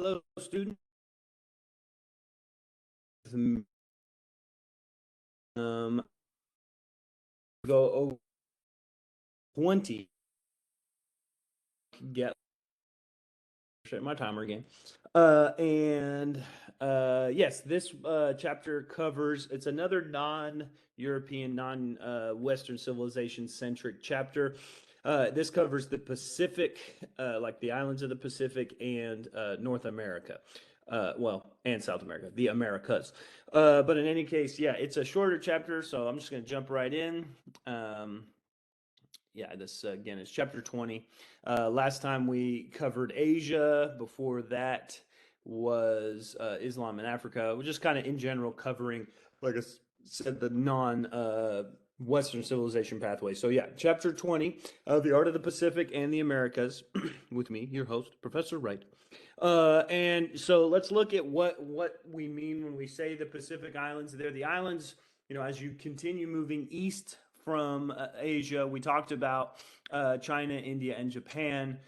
Hello, students. Go over 20. Get my timer again. Yes, this chapter covers. It's another non-European, non-Western civilization centric chapter. This covers the Pacific, like the islands of the Pacific and North America. And South America, the Americas. But in any case, yeah, it's a shorter chapter, so I'm just going to jump right in. This again is chapter 20. Last time we covered Asia. Before that was Islam and Africa. We're just kind of in general covering, like I said, the non-Western civilization pathway. So yeah, chapter 20, The Art of the Pacific and the Americas, with me, your host, Professor Wright. And so let's look at what we mean when we say the Pacific Islands. They're the islands, as you continue moving east from Asia. We talked about China, India, and Japan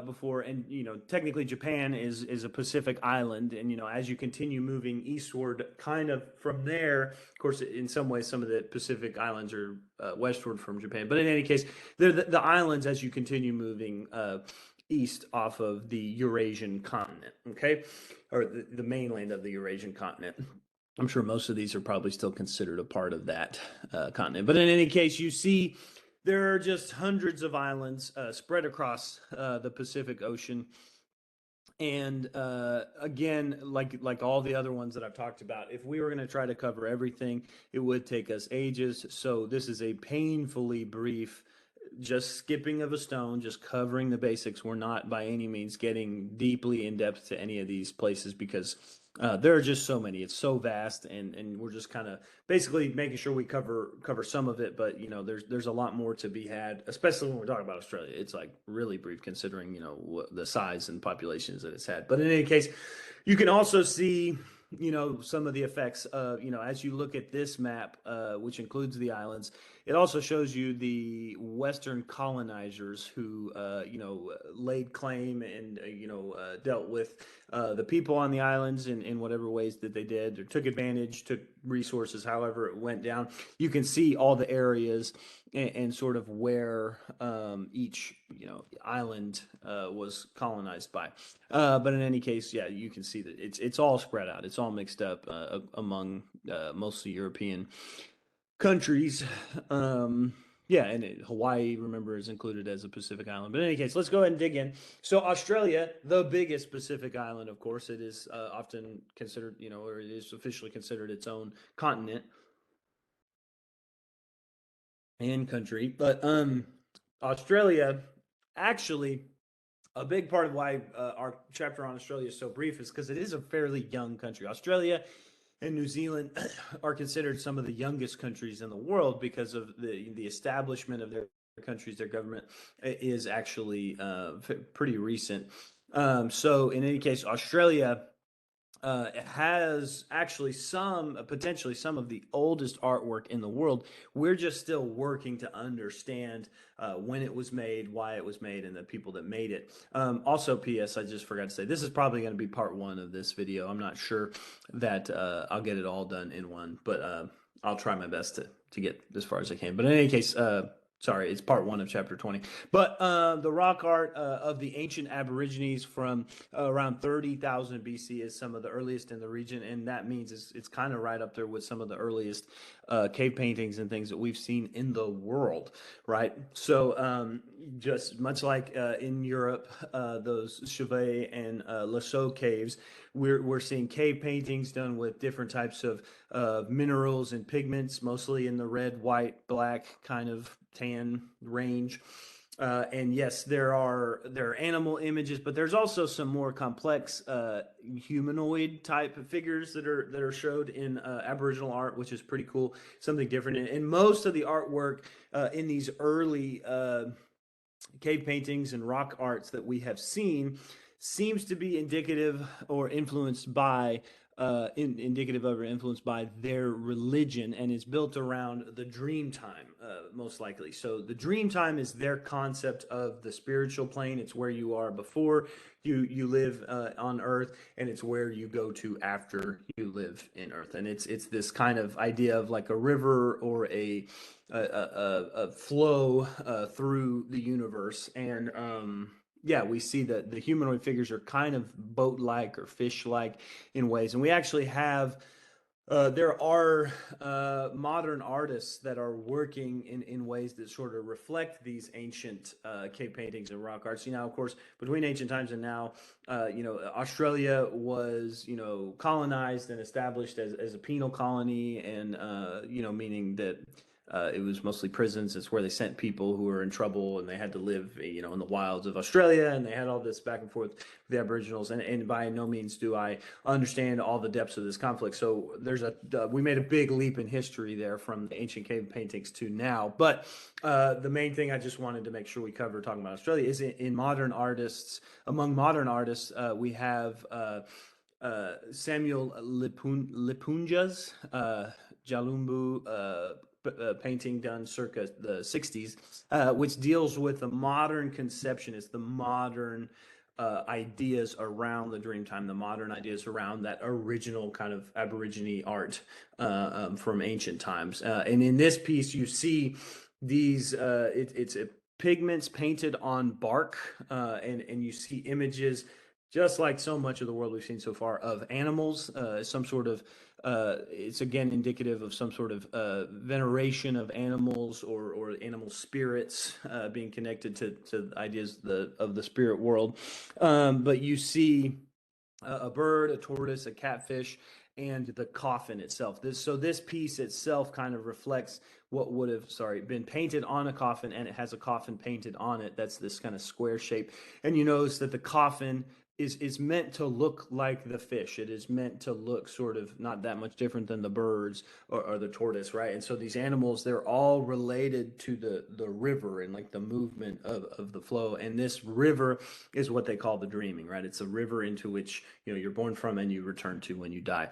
before, and technically Japan is a Pacific island, and as you continue moving eastward, kind of from there, of course, in some ways, some of the Pacific islands are westward from Japan, but in any case, they're the islands as you continue moving east off of the Eurasian continent, okay, or the mainland of the Eurasian continent. I'm sure most of these are probably still considered a part of that continent. But in any case, you see there are just hundreds of islands spread across the Pacific Ocean. And again, like all the other ones that I've talked about, if we were going to try to cover everything, it would take us ages. So this is a painfully brief, just skipping of a stone, just covering the basics. We're not by any means getting deeply in depth to any of these places because there are just so many. It's so vast, and we're just kind of basically making sure we cover some of it. But there's a lot more to be had, especially when we're talking about Australia. It's like really brief considering the size and populations that it's had. But in any case, you can also see some of the effects of as you look at this map, which includes the islands. It also shows you the Western colonizers who laid claim and dealt with the people on the islands in whatever ways that they did, or took advantage, took resources, however it went down. You can see all the areas and sort of where each island was colonized by. But in any case, yeah, you can see that it's all spread out. It's all mixed up among mostly European countries. Hawaii, remember, is included as a Pacific island. But in any case, let's go ahead and dig in. So Australia, the biggest Pacific island, of course, it is often considered, or it is officially considered its own continent and country. But Australia, actually, a big part of why our chapter on Australia is so brief is because it is a fairly young country. Australia and New Zealand are considered some of the youngest countries in the world because of the establishment of their countries. Their government is actually pretty recent. So in any case, Australia has actually potentially some of the oldest artwork in the world. We're just still working to understand when it was made, why it was made, and the people that made it. Also, P.S. I just forgot to say, this is probably going to be part one of this video. I'm not sure that I'll get it all done in one, but I'll try my best to get as far as I can. But in any case, sorry, it's part one of chapter 20. But the rock art of the ancient Aborigines from around 30,000 BC is some of the earliest in the region, and that means it's kind of right up there with some of the earliest cave paintings and things that we've seen in the world, right? So just much like in Europe, those Chauvet and Lascaux caves, we're seeing cave paintings done with different types of minerals and pigments, mostly in the red, white, black kind of tan range. And yes, there are animal images, but there's also some more complex humanoid type figures that are showed in Aboriginal art, which is pretty cool, something different. And most of the artwork in these early cave paintings and rock arts that we have seen seems to be indicative or influenced by indicative of or influenced by their religion, and is built around the dream time, most likely. So the dream time is their concept of the spiritual plane. It's where you are before you live on Earth, and it's where you go to after you live in Earth. And it's this kind of idea of like a river or a flow through the universe. And yeah, we see that the humanoid figures are kind of boat-like or fish-like in ways. And we actually have there are modern artists that are working in ways that sort of reflect these ancient cave paintings and rock arts. You know, of course, between ancient times and now, Australia was, colonized and established as a penal colony, and, meaning that it was mostly prisons. It's where they sent people who were in trouble, and they had to live, in the wilds of Australia, and they had all this back and forth with the Aboriginals. And by no means do I understand all the depths of this conflict. So we made a big leap in history there from the ancient cave paintings to now. But the main thing I just wanted to make sure we cover talking about Australia is in modern artists. Among modern artists, we have Samuel Lipunja's Jalumbu painting done circa the 60s, which deals with the modern conception. It's the modern ideas around the Dreamtime, the modern ideas around that original kind of Aborigine art from ancient times. And in this piece, you see these, it's pigments painted on bark, and you see images just like so much of the world we've seen so far of animals, some sort of it's again indicative of some sort of veneration of animals, or animal spirits being connected to ideas of the spirit world. But you see a bird, a tortoise, a catfish, and the coffin itself. This piece itself kind of reflects what would have, been painted on a coffin, and it has a coffin painted on it. That's this kind of square shape. And you notice that the coffin is meant to look like the fish. It is meant to look sort of not that much different than the birds or the tortoise, right? And so these animals, they're all related to the river and like the movement of the flow. And this river is what they call the dreaming, right? It's a river into which you're born from and you return to when you die.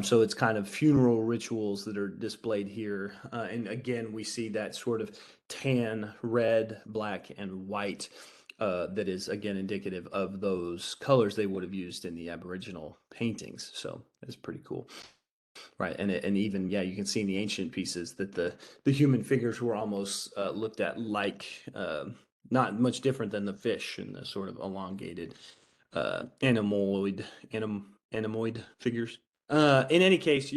So it's kind of funeral rituals that are displayed here. And again, we see that sort of tan, red, black, and white. That is again indicative of those colors they would have used in the Aboriginal paintings. So it's pretty cool, right? And even you can see in the ancient pieces that the human figures were almost looked at like not much different than the fish and the sort of elongated animoid figures. In any case,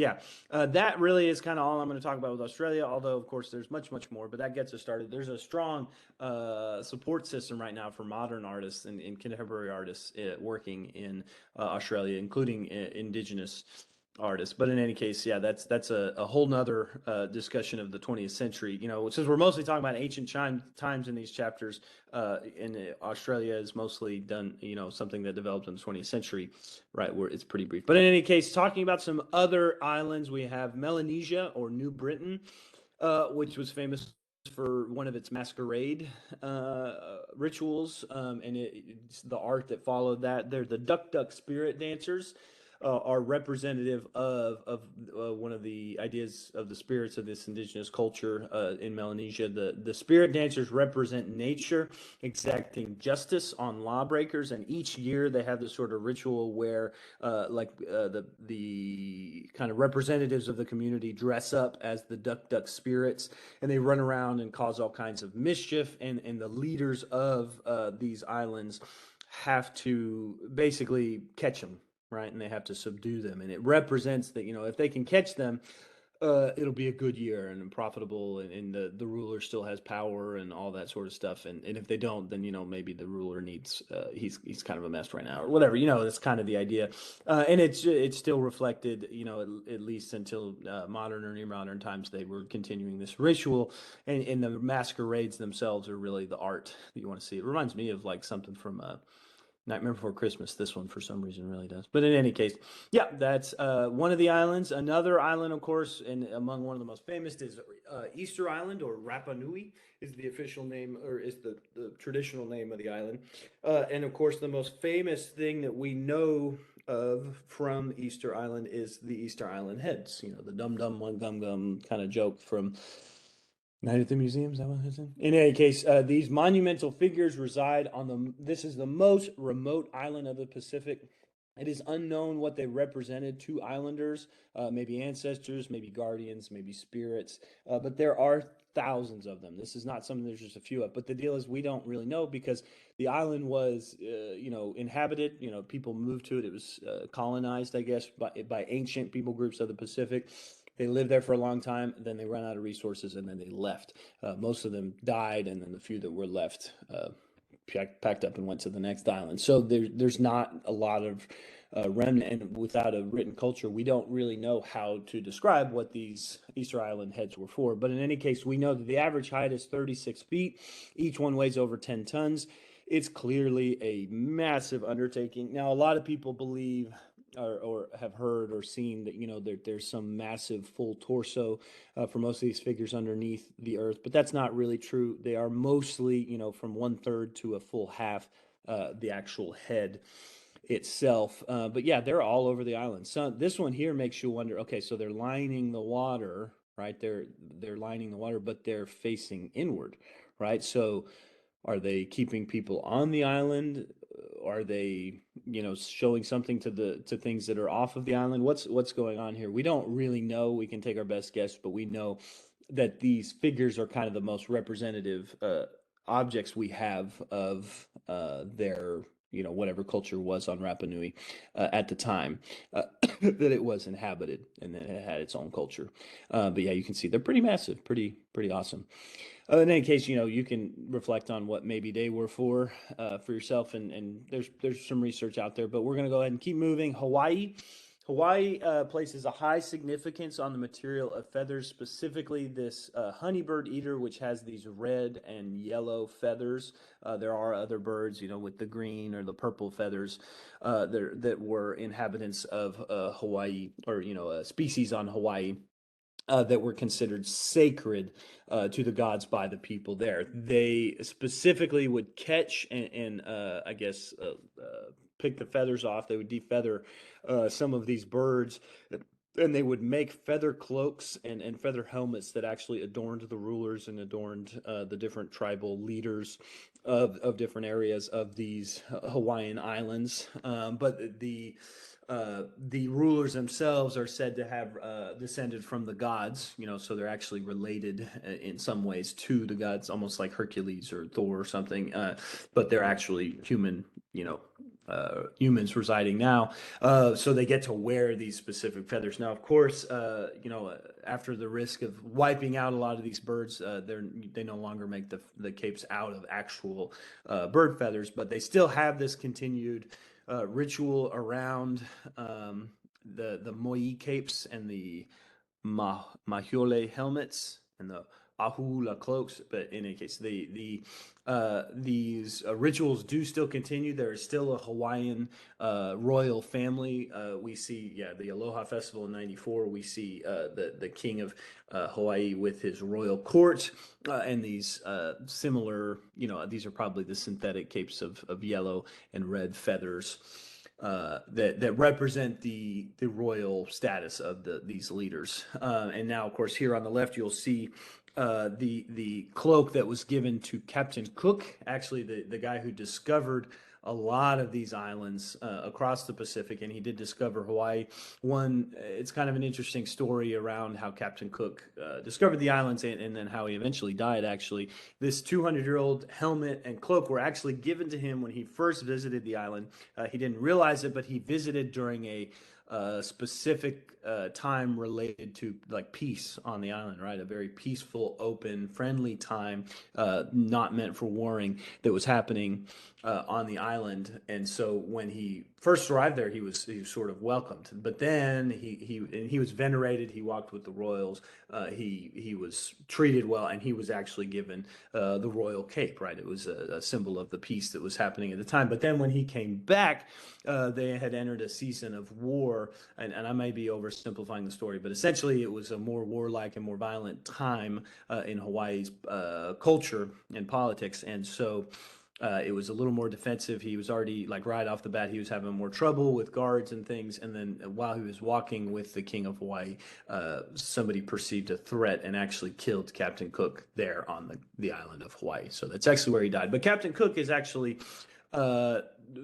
that really is kind of all I'm going to talk about with Australia, although, of course, there's much, much more, but that gets us started. There's a strong support system right now for modern artists and contemporary artists working in Australia, including Indigenous artists. But in any case, that's a whole nother discussion of the 20th century. Since we're mostly talking about ancient times in these chapters, in Australia is mostly done, something that developed in the 20th century, right, where it's pretty brief. But in any case, talking about some other islands, we have Melanesia, or New Britain, which was famous for one of its masquerade rituals, and it's the art that followed that. They're the duck spirit dancers. Are representative of one of the ideas of the spirits of this indigenous culture in Melanesia. The spirit dancers represent nature, exacting justice on lawbreakers, and each year they have this sort of ritual where, the kind of representatives of the community dress up as the duck spirits, and they run around and cause all kinds of mischief. And the leaders of these islands have to basically catch them, right? And they have to subdue them. And it represents that, if they can catch them, it'll be a good year and profitable, and the ruler still has power and all that sort of stuff. And if they don't, then, maybe the ruler needs, he's kind of a mess right now or whatever, that's kind of the idea. And it's still reflected, at least until modern or near modern times, they were continuing this ritual, and the masquerades themselves are really the art that you want to see. It reminds me of like something from, Nightmare Before Christmas. This one, for some reason, really does. But in any case, yeah, that's one of the islands. Another island, of course, and among one of the most famous is Easter Island, or Rapa Nui is the official name, or is the traditional name of the island. And of course, the most famous thing that we know of from Easter Island is the Easter Island heads. You know, the dum dum one gum gum kind of joke from Night at the Museum, is that what it's in? In any case, these monumental figures reside on this is the most remote island of the Pacific. It is unknown what they represented to islanders, maybe ancestors, maybe guardians, maybe spirits, but there are thousands of them. This is not something there's just a few of, but the deal is we don't really know because the island was, inhabited, people moved to it. It was colonized, I guess, by ancient people groups of the Pacific. They lived there for a long time, then they ran out of resources, and then they left. Most of them died, and then the few that were left packed up and went to the next island. So there's not a lot of remnant, and without a written culture, we don't really know how to describe what these Easter Island heads were for. But in any case, we know that the average height is 36 feet. Each one weighs over 10 tons. It's clearly a massive undertaking. Now, a lot of people believe or have heard or seen that there's some massive full torso for most of these figures underneath the earth, but that's not really true. They are mostly from 1/3 to a full half the actual head itself. But yeah, they're all over the island. So this one here makes you wonder, okay, so they're lining the water, right? They're lining the water, but they're facing inward, right? So are they keeping people on the island? Are they, showing something to things that are off of the island? What's going on here? We don't really know. We can take our best guess, but we know that these figures are kind of the most representative objects we have of their, whatever culture was on Rapa Nui at the time that it was inhabited, and then it had its own culture. But yeah, you can see they're pretty massive, pretty awesome. In any case, you can reflect on what maybe they were for yourself, and there's some research out there. But we're going to go ahead and keep moving. Hawaii places a high significance on the material of feathers, specifically this honeybird eater, which has these red and yellow feathers. There are other birds, with the green or the purple feathers that were inhabitants of Hawaii, or species on Hawaii. That were considered sacred to the gods by the people there. They specifically would catch and I guess pick the feathers off. They would defeather some of these birds, and they would make feather cloaks and feather helmets that actually adorned the rulers and adorned the different tribal leaders of different areas of these Hawaiian islands. But the rulers themselves are said to have descended from the gods, so they're actually related in some ways to the gods, almost like Hercules or Thor or something, but they're actually humans residing now, so they get to wear these specific feathers. Now, of course, after the risk of wiping out a lot of these birds, they no longer make the capes out of actual bird feathers, but they still have this continued ritual around the mo'i capes and the mahiole helmets and the ahula cloaks. But in any case, these rituals do still continue. There is still a Hawaiian royal family. We see, the Aloha Festival in '94. We see the king of Hawaii with his royal court, and these similar, these are probably the synthetic capes of yellow and red feathers that represent the royal status of these leaders. And now, of course, here on the left, you'll see the cloak that was given to Captain Cook, actually the guy who discovered a lot of these islands across the Pacific, and he did discover Hawaii. It's kind of an interesting story around how Captain Cook discovered the islands, and then how he eventually died. Actually, this 200-year-old helmet and cloak were actually given to him when he first visited the island. He didn't realize it, but he visited during a specific time related to like peace on the island, right? A very peaceful, open, friendly time, not meant for warring, that was happening on the island. And so when he first arrived there, he was sort of welcomed. But then he was venerated. He walked with the royals. He was treated well, and he was actually given the royal cape. Right, it was a symbol of the peace that was happening at the time. But then when he came back, they had entered a season of war, and I may be oversimplifying the story, but essentially it was a more warlike and more violent time in Hawaii's culture and politics, and so. It was a little more defensive. He was already, like, right off the bat, he was having more trouble with guards and things. And then while he was walking with the king of Hawaii, somebody perceived a threat and actually killed Captain Cook there on the island of Hawaii. So that's actually where he died. But Captain Cook is actually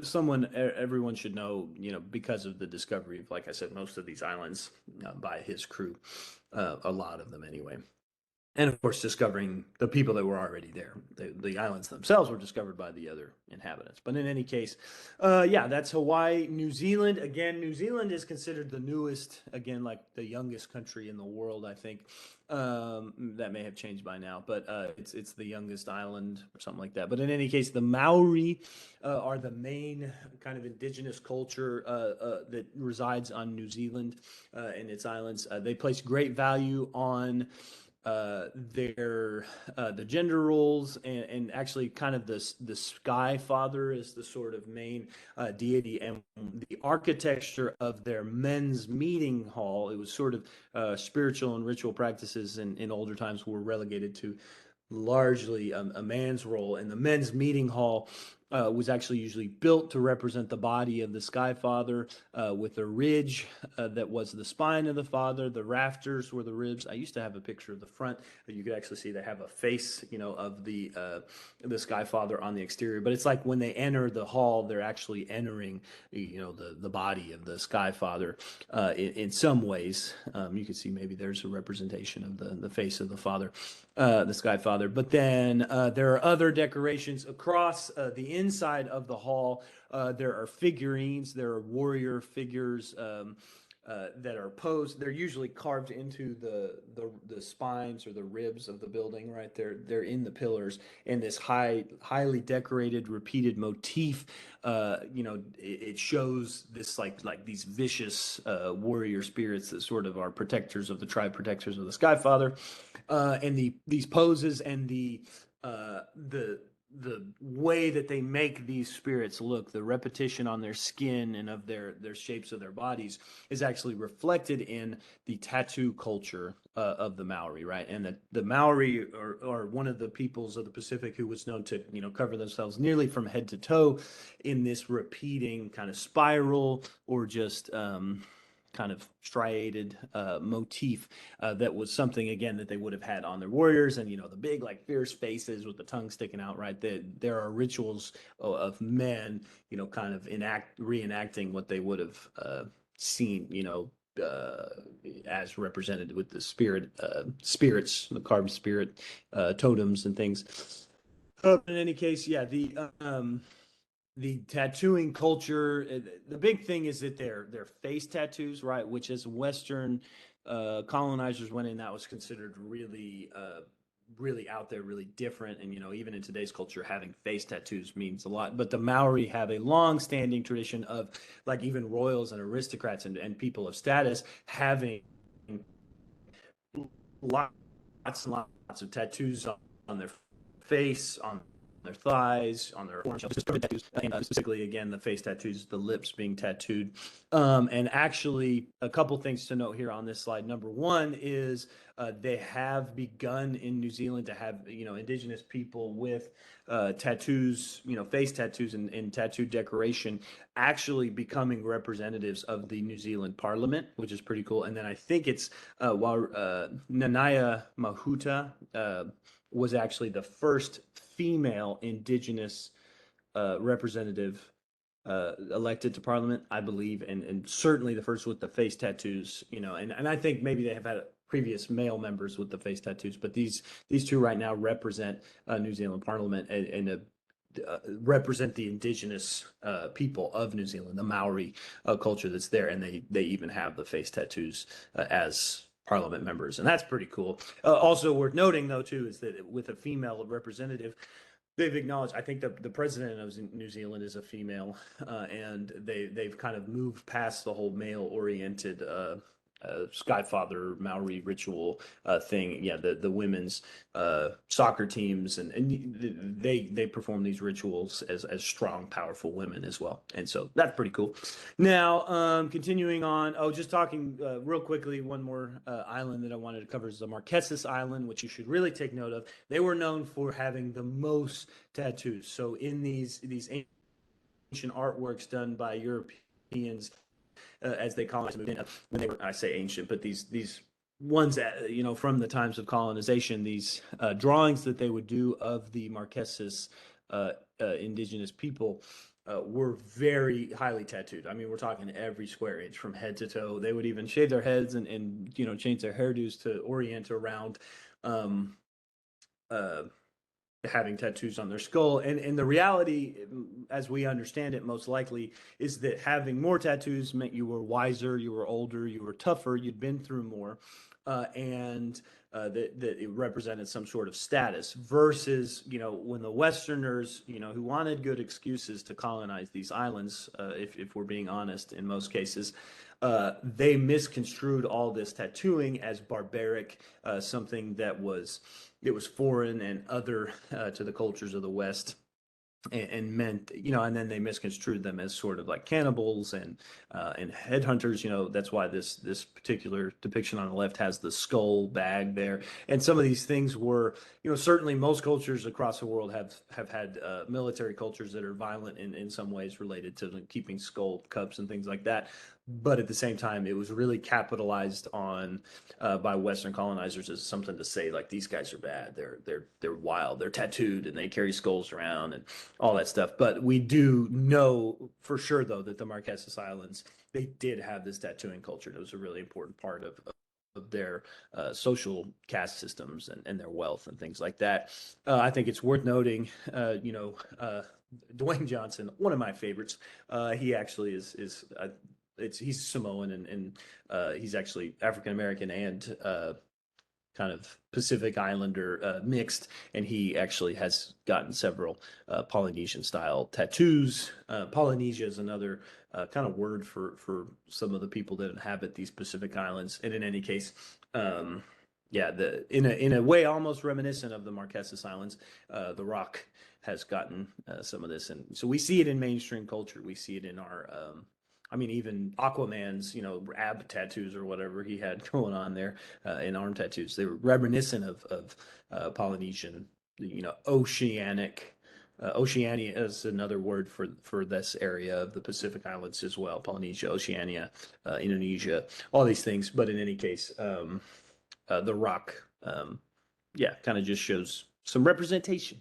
someone everyone should know, because of the discovery of, like I said, most of these islands by his crew, a lot of them anyway. And of course, discovering the people that were already there. The islands themselves were discovered by the other inhabitants. But in any case, yeah, that's Hawaii. New Zealand, again, New Zealand is considered the newest, again, like the youngest country in the world, I think. That may have changed by now, but it's the youngest island or something like that. But in any case, the Maori are the main kind of indigenous culture that resides on New Zealand and its islands. They place great value on their the gender roles, and actually kind of the sky father is the sort of main deity, and the architecture of their men's meeting hall, it was sort of spiritual and ritual practices in older times were relegated to largely a man's role, and the men's meeting hall was actually usually built to represent the body of the Sky Father, with a ridge that was the spine of the Father. The rafters were the ribs. I used to have a picture of the front. You could actually see they have a face, of the Sky Father on the exterior. But it's like when they enter the hall, they're actually entering, the body of the Sky Father. In some ways, you can see maybe there's a representation of the face of the Father. The Sky Father. But then there are other decorations across the inside of the hall. There are figurines. There are warrior figures that are posed. They're usually carved into the spines or the ribs of the building. Right, they're in the pillars. And this highly decorated, repeated motif. It shows this like these vicious warrior spirits that sort of are protectors of the tribe, protectors of the Sky Father. And these poses and the way that they make these spirits look, the repetition on their skin and of their shapes of their bodies, is actually reflected in the tattoo culture of the Maori, right? And the Maori are one of the peoples of the Pacific who was known to cover themselves nearly from head to toe in this repeating kind of spiral, or just kind of striated motif that was something, again, that they would have had on their warriors. And the big, like, fierce faces with the tongue sticking out, right? There are rituals of men kind of reenacting what they would have seen as represented with the spirits, the carved spirit totems and things. In any case, yeah, the tattooing culture, the big thing is that they're face tattoos, right? Which, as Western colonizers went in, that was considered really really out there, really different. And even in today's culture, having face tattoos means a lot. But the Maori have a long-standing tradition of, like, even royals and aristocrats and people of status having lots and lots of tattoos on their face, on their thighs, on their arms, tattoos, and specifically, again, the face tattoos, the lips being tattooed. And actually, a couple things to note here on this slide. Number one is they have begun in New Zealand to have indigenous people with tattoos, face tattoos and tattoo decoration, actually becoming representatives of the New Zealand Parliament, which is pretty cool. And then I think it's while Nanaia Mahuta was actually the first female indigenous representative elected to Parliament, I believe, and certainly the first with the face tattoos. And I think maybe they have had previous male members with the face tattoos, but these two right now represent New Zealand Parliament in a represent the indigenous people of New Zealand, the Maori culture that's there, and they even have the face tattoos as parliament members, and that's pretty cool. Also worth noting, though, too, is that with a female representative, they've acknowledged. I think the president of New Zealand is a female, and they've kind of moved past the whole male oriented Skyfather Maori ritual thing. Yeah, the women's soccer teams and they perform these rituals as strong, powerful women as well, and so that's pretty cool. Now, continuing on. Oh, just talking real quickly. One more island that I wanted to cover is the Marquesas Island, which you should really take note of. They were known for having the most tattoos. So in these ancient artworks done by Europeans as they colonized, when they were, I say ancient, but these ones that, from the times of colonization, these drawings that they would do of the Marquesas indigenous people were very highly tattooed. I mean, we're talking every square inch from head to toe. They would even shave their heads and change their hairdos to orient around having tattoos on their skull. And the reality, as we understand it, most likely is that having more tattoos meant you were wiser, you were older, you were tougher, you'd been through more, and that it represented some sort of status versus, when the Westerners, who wanted good excuses to colonize these islands, if we're being honest, in most cases, they misconstrued all this tattooing as barbaric, something that was foreign and other to the cultures of the West, and meant, and then they misconstrued them as sort of like cannibals and headhunters. That's why this particular depiction on the left has the skull bag there. And some of these things were, certainly most cultures across the world have had military cultures that are violent in some ways related to keeping skull cups and things like that. But at the same time, it was really capitalized on by Western colonizers as something to say, like, these guys are bad. They're wild. They're tattooed and they carry skulls around and all that stuff. But we do know for sure, though, that the Marquesas Islands, they did have this tattooing culture. It was a really important part of their social caste systems and their wealth and things like that. I think it's worth noting, Dwayne Johnson, one of my favorites. He actually is he's Samoan and he's actually African American and kind of Pacific Islander mixed, and he actually has gotten several Polynesian style tattoos. Polynesia is another kind of word for some of the people that inhabit these Pacific Islands. And in any case, in a way almost reminiscent of the Marquesas Islands, The Rock has gotten some of this, and so we see it in mainstream culture. We see it in our even Aquaman's, ab tattoos or whatever he had going on there, in arm tattoos. They were reminiscent of Polynesian, oceanic. Oceania is another word for this area of the Pacific Islands as well. Polynesia, Oceania, Indonesia, all these things. But in any case, The Rock, kind of just shows some representation.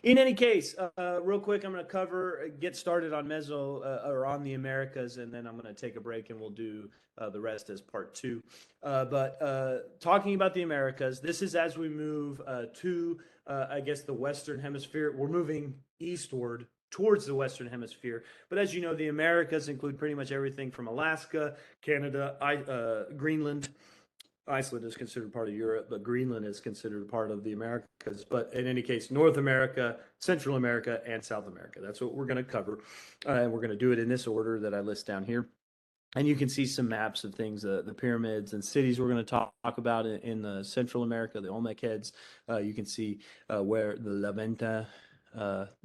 In any case, real quick, I'm going to get started on or on the Americas, and then I'm going to take a break and we'll do the rest as part two. But talking about the Americas, this is as we move to, the Western Hemisphere. We're moving eastward towards the Western Hemisphere. But as you know, the Americas include pretty much everything from Alaska, Canada, Greenland. Iceland is considered part of Europe, but Greenland is considered part of the Americas. But in any case, North America, Central America, and South America. That's what we're going to cover. And we're going to do it in this order that I list down here. And you can see some maps of things, the pyramids and cities we're going to talk about in Central America, the Olmec heads. You can see where the La Venta.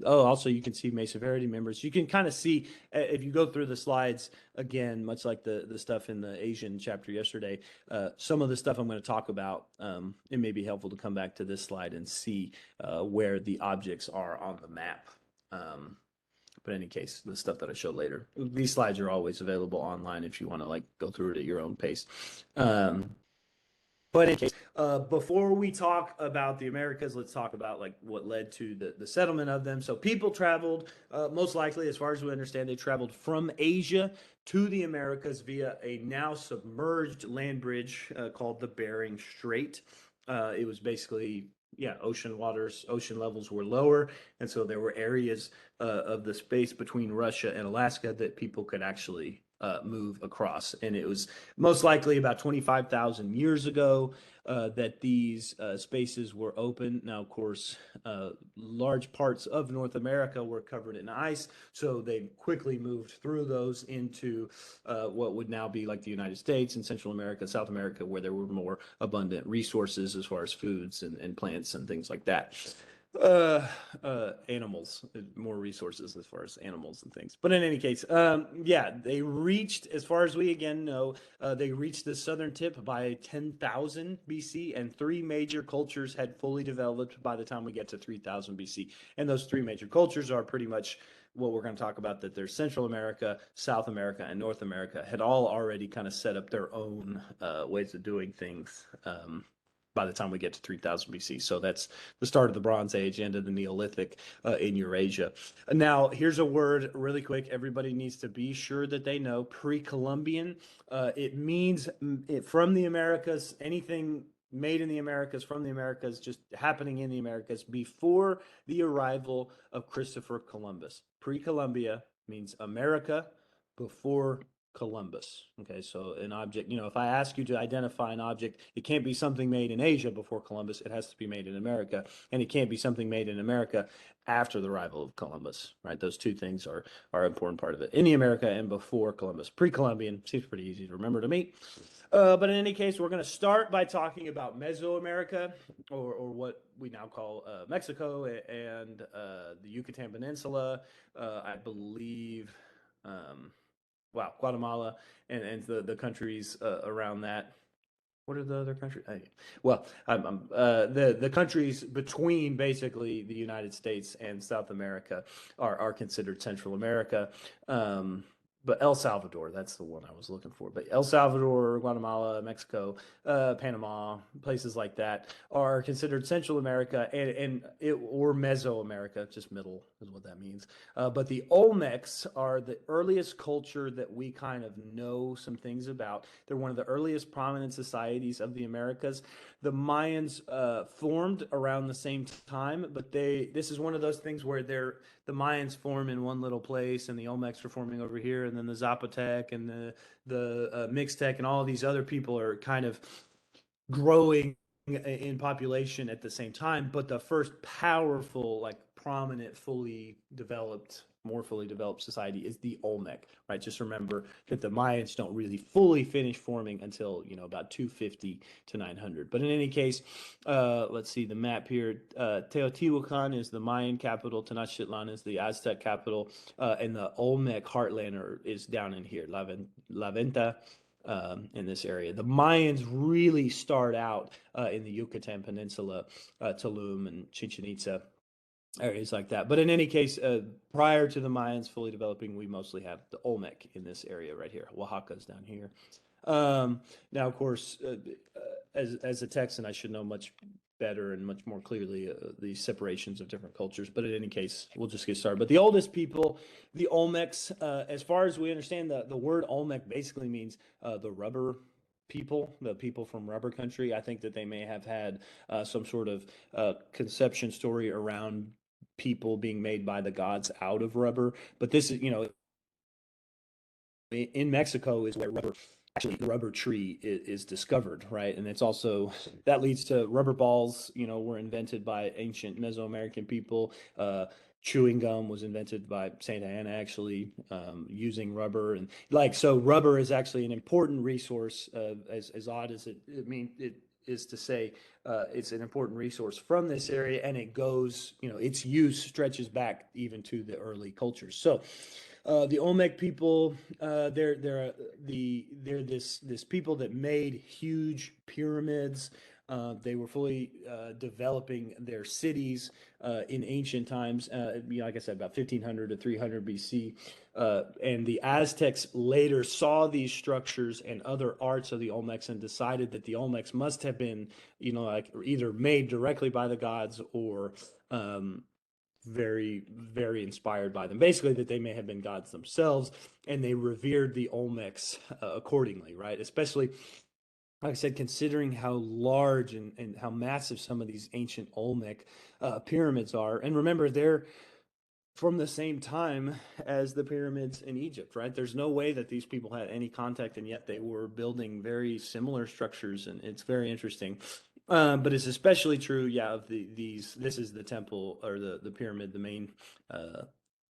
Also you can see Mesa Verde members. You can kind of see, if you go through the slides again, much like the stuff in the Asian chapter yesterday, some of the stuff I'm going to talk about, it may be helpful to come back to this slide and see where the objects are on the map. But in any case, the stuff that I show later, these slides are always available online if you want to go through it at your own pace. But in any case, before we talk about the Americas, let's talk about what led to the settlement of them. So people traveled, most likely, as far as we understand, they traveled from Asia to the Americas via a now submerged land bridge called the Bering Strait. It was basically ocean waters, ocean levels were lower, and so there were areas of the space between Russia and Alaska that people could actually move across. And it was most likely about 25,000 years ago that these spaces were open. Now, of course, large parts of North America were covered in ice, so they quickly moved through those into what would now be like the United States and Central America, South America, where there were more abundant resources as far as foods and plants and things like that. Animals, more resources as far as animals and things. But in any case, yeah, they reached, as far as we again know, they reached the southern tip by 10,000 BC, and three major cultures had fully developed by the time we get to 3000 BC. And those three major cultures are pretty much what we're going to talk about, that there's Central America, South America, and North America had all already kind of set up their own ways of doing things by the time we get to 3000 BC. So that's the start of the Bronze Age, end of the Neolithic in Eurasia. Now, here's a word really quick. Everybody needs to be sure that they know. Pre-Columbian. It means from the Americas, anything made in the Americas, from the Americas, just happening in the Americas before the arrival of Christopher Columbus. Pre-Columbia means America before Columbus. Okay, so an object, if I ask you to identify an object, it can't be something made in Asia before Columbus. It has to be made in America, and it can't be something made in America after the arrival of Columbus, right? Those two things are an important part of it. In the America and before Columbus. Pre-Columbian seems pretty easy to remember to me. But in any case, we're going to start by talking about Mesoamerica, or what we now call Mexico and the Yucatan Peninsula. I believe, Guatemala and the countries around that. What are the other countries? The countries between basically the United States and South America are considered Central America. But El Salvador, that's the one I was looking for. But El Salvador, Guatemala, Mexico, Panama, places like that are considered Central America or Mesoamerica, just middle is what that means. But the Olmecs are the earliest culture that we kind of know some things about. They're one of the earliest prominent societies of the Americas. The Mayans formed around the same time, but this is one of those things where the Mayans form in one little place, and the Olmecs are forming over here, and then the Zapotec and the Mixtec and all of these other people are kind of growing in population at the same time. But the first powerful, like prominent, more fully developed society is the Olmec, right? Just remember that the Mayans don't really fully finish forming until about 250 to 900. But in any case, let's see the map here. Teotihuacan is the Mayan capital, Tenochtitlan is the Aztec capital, and the Olmec heartland is down in here, La Venta. In this area, the Mayans really start out in the Yucatan Peninsula, Tulum and Chichen Itza, areas like that. But in any case, prior to the Mayans fully developing, we mostly have the Olmec in this area right here. Oaxaca's down here. Now, of course, as a Texan, I should know much better and much more clearly the separations of different cultures. But in any case, we'll just get started. But the oldest people, the Olmecs, as far as we understand, the word Olmec basically means the rubber people, the people from rubber country. I think that they may have had some sort of conception story around people being made by the gods out of rubber. But this is, in Mexico is where the rubber tree is discovered, right? And it's also that leads to rubber balls. Were invented by ancient Mesoamerican people. Chewing gum was invented by Santa Anna, actually, using rubber, and so rubber is actually an important resource. As odd as it is to say, it's an important resource from this area, and it goes, its use stretches back even to the early cultures. So the Olmec people, they're this people that made huge pyramids. They were fully developing their cities in ancient times, like I said, about 1500 to 300 BC. And the Aztecs later saw these structures and other arts of the Olmecs and decided that the Olmecs must have been, either made directly by the gods or very, very inspired by them. Basically, that they may have been gods themselves, and they revered the Olmecs accordingly, right? Especially like I said, considering how large and how massive some of these ancient Olmec pyramids are, and remember, they're from the same time as the pyramids in Egypt, right? There's no way that these people had any contact, and yet they were building very similar structures, and it's very interesting. But it's especially true, yeah, of these. This is the temple or the pyramid, the main uh,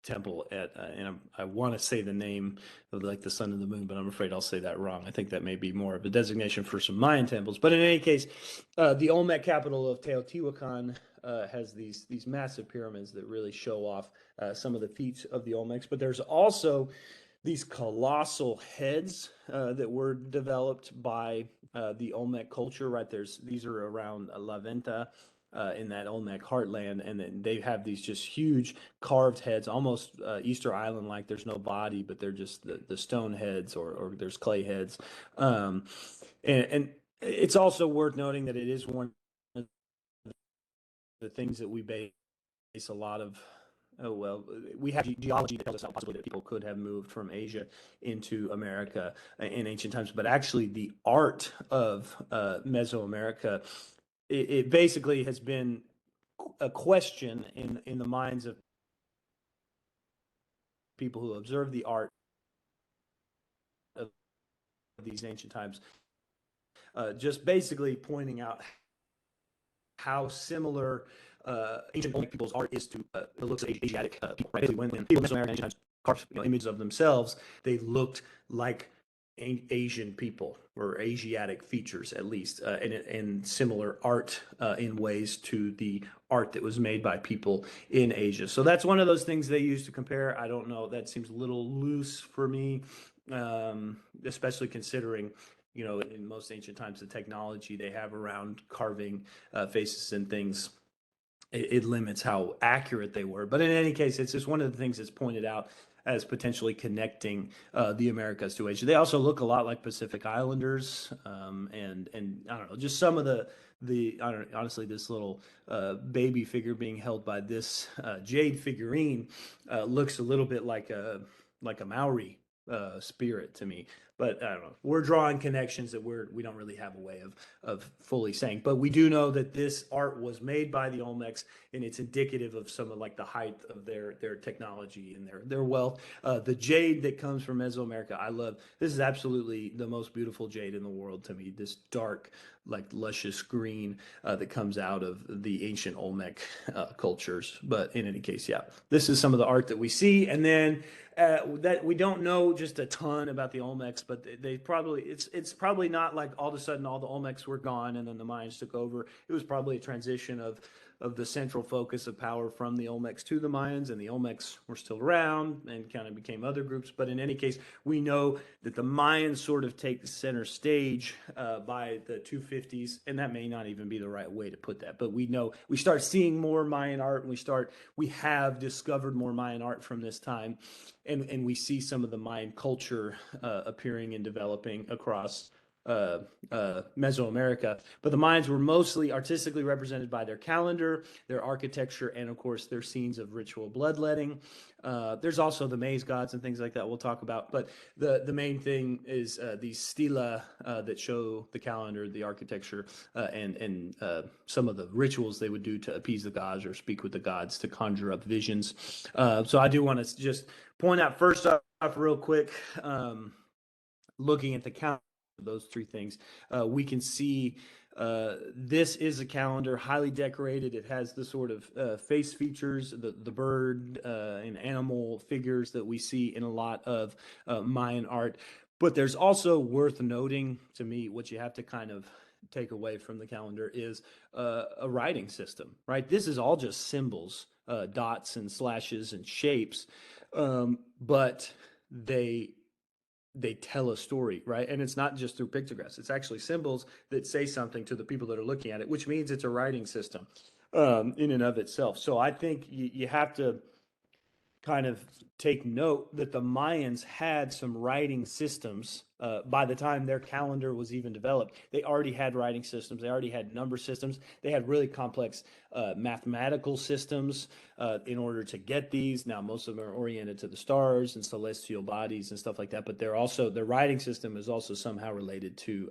temple at, and I want to say the name of like the sun and the moon, but I'm afraid I'll say that wrong. I think that may be more of a designation for some Mayan temples. But in any case, the Olmec capital of Teotihuacan has these massive pyramids that really show off some of the feats of the Olmecs. But there's also these colossal heads that were developed by the Olmec culture, right? These are around La Venta in that Olmec heartland, and then they have these just huge carved heads, almost Easter Island like. There's no body, but they're just the stone heads, or there's clay heads, um, and it's also worth noting that it is one of the things that we base a lot of. Oh well, we have geology that tells us how possibly that people could have moved from Asia into America in ancient times, but actually the art of Mesoamerica, it basically has been a question in the minds of people who observe the art of these ancient times, just basically pointing out how similar ancient Olmec people's art is to the looks of Asiatic people. Right? Basically, when people in Mesoamerica ancient times carved images of themselves, they looked like Asian people or Asiatic features, at least, and similar art in ways to the art that was made by people in Asia. So that's one of those things they use to compare. I don't know. That seems a little loose for me, especially considering in most ancient times, the technology they have around carving faces and things, it limits how accurate they were. But in any case, it's just one of the things that's pointed out as potentially connecting the Americas to Asia. They also look a lot like Pacific Islanders, and I don't know, just some of the I don't honestly, this little baby figure being held by this jade figurine looks a little bit like a Maori spirit to me. But I don't know. We're drawing connections that we don't really have a way of fully saying. But we do know that this art was made by the Olmecs, and it's indicative of some of like the height of their technology and their wealth. The jade that comes from Mesoamerica, I love. This is absolutely the most beautiful jade in the world to me. This dark, like luscious green that comes out of the ancient Olmec cultures. But in any case, yeah, this is some of the art that we see, and then that we don't know just a ton about the Olmecs, but they probably it's probably not like all of a sudden all the Olmecs were gone and then the Mayans took over. It was probably a transition of the central focus of power from the Olmecs to the Mayans, and the Olmecs were still around and kind of became other groups. But in any case, we know that the Mayans sort of take the center stage by the 250s, and that may not even be the right way to put that. But we know we start seeing more Mayan art, and we have discovered more Mayan art from this time, and we see some of the Mayan culture appearing and developing across Mesoamerica. But the Mayans were mostly artistically represented by their calendar, their architecture, and of course their scenes of ritual bloodletting. There's also the maize gods and things like that we'll talk about. But the main thing is these stela that show the calendar, the architecture, and some of the rituals they would do to appease the gods or speak with the gods to conjure up visions. So I do want to just point out first off, real quick, looking at the calendar, those three things, we can see this is a calendar highly decorated. It has the sort of face features, the bird and animal figures that we see in a lot of Mayan art. But there's also worth noting to me, what you have to kind of take away from the calendar is a writing system, right? This is all just symbols, dots and slashes and shapes, but they tell a story, right? And it's not just through pictographs. It's actually symbols that say something to the people that are looking at it, which means it's a writing system in and of itself. So I think you have to kind of take note that the Mayans had some writing systems by the time their calendar was even developed. They already had writing systems, they already had number systems, they had really complex mathematical systems in order to get these. Now, most of them are oriented to the stars and celestial bodies and stuff like that, but their writing system is also somehow related to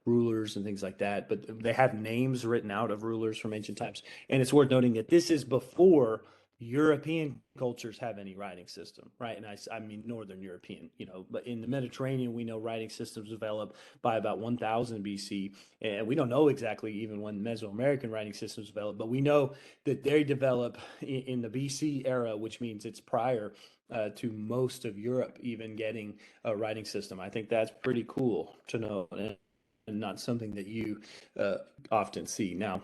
rulers and things like that. But they have names written out of rulers from ancient times. And it's worth noting that this is before European cultures have any writing system, right? And I mean Northern European, but in the Mediterranean, we know writing systems developed by about 1000 BC. And we don't know exactly even when Mesoamerican writing systems developed, but we know that they develop in the BC era, which means it's prior to most of Europe even getting a writing system. I think that's pretty cool to know, and not something that you often see. Now,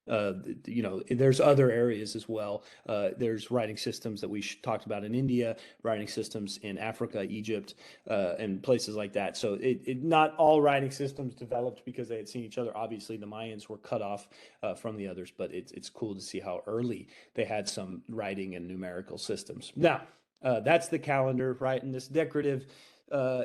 there's other areas as well. There's writing systems that we talked about in India, writing systems in Africa, Egypt, and places like that. So not all writing systems developed because they had seen each other. Obviously, the Mayans were cut off from the others, but it's cool to see how early they had some writing and numerical systems. Now, that's the calendar, right? And this decorative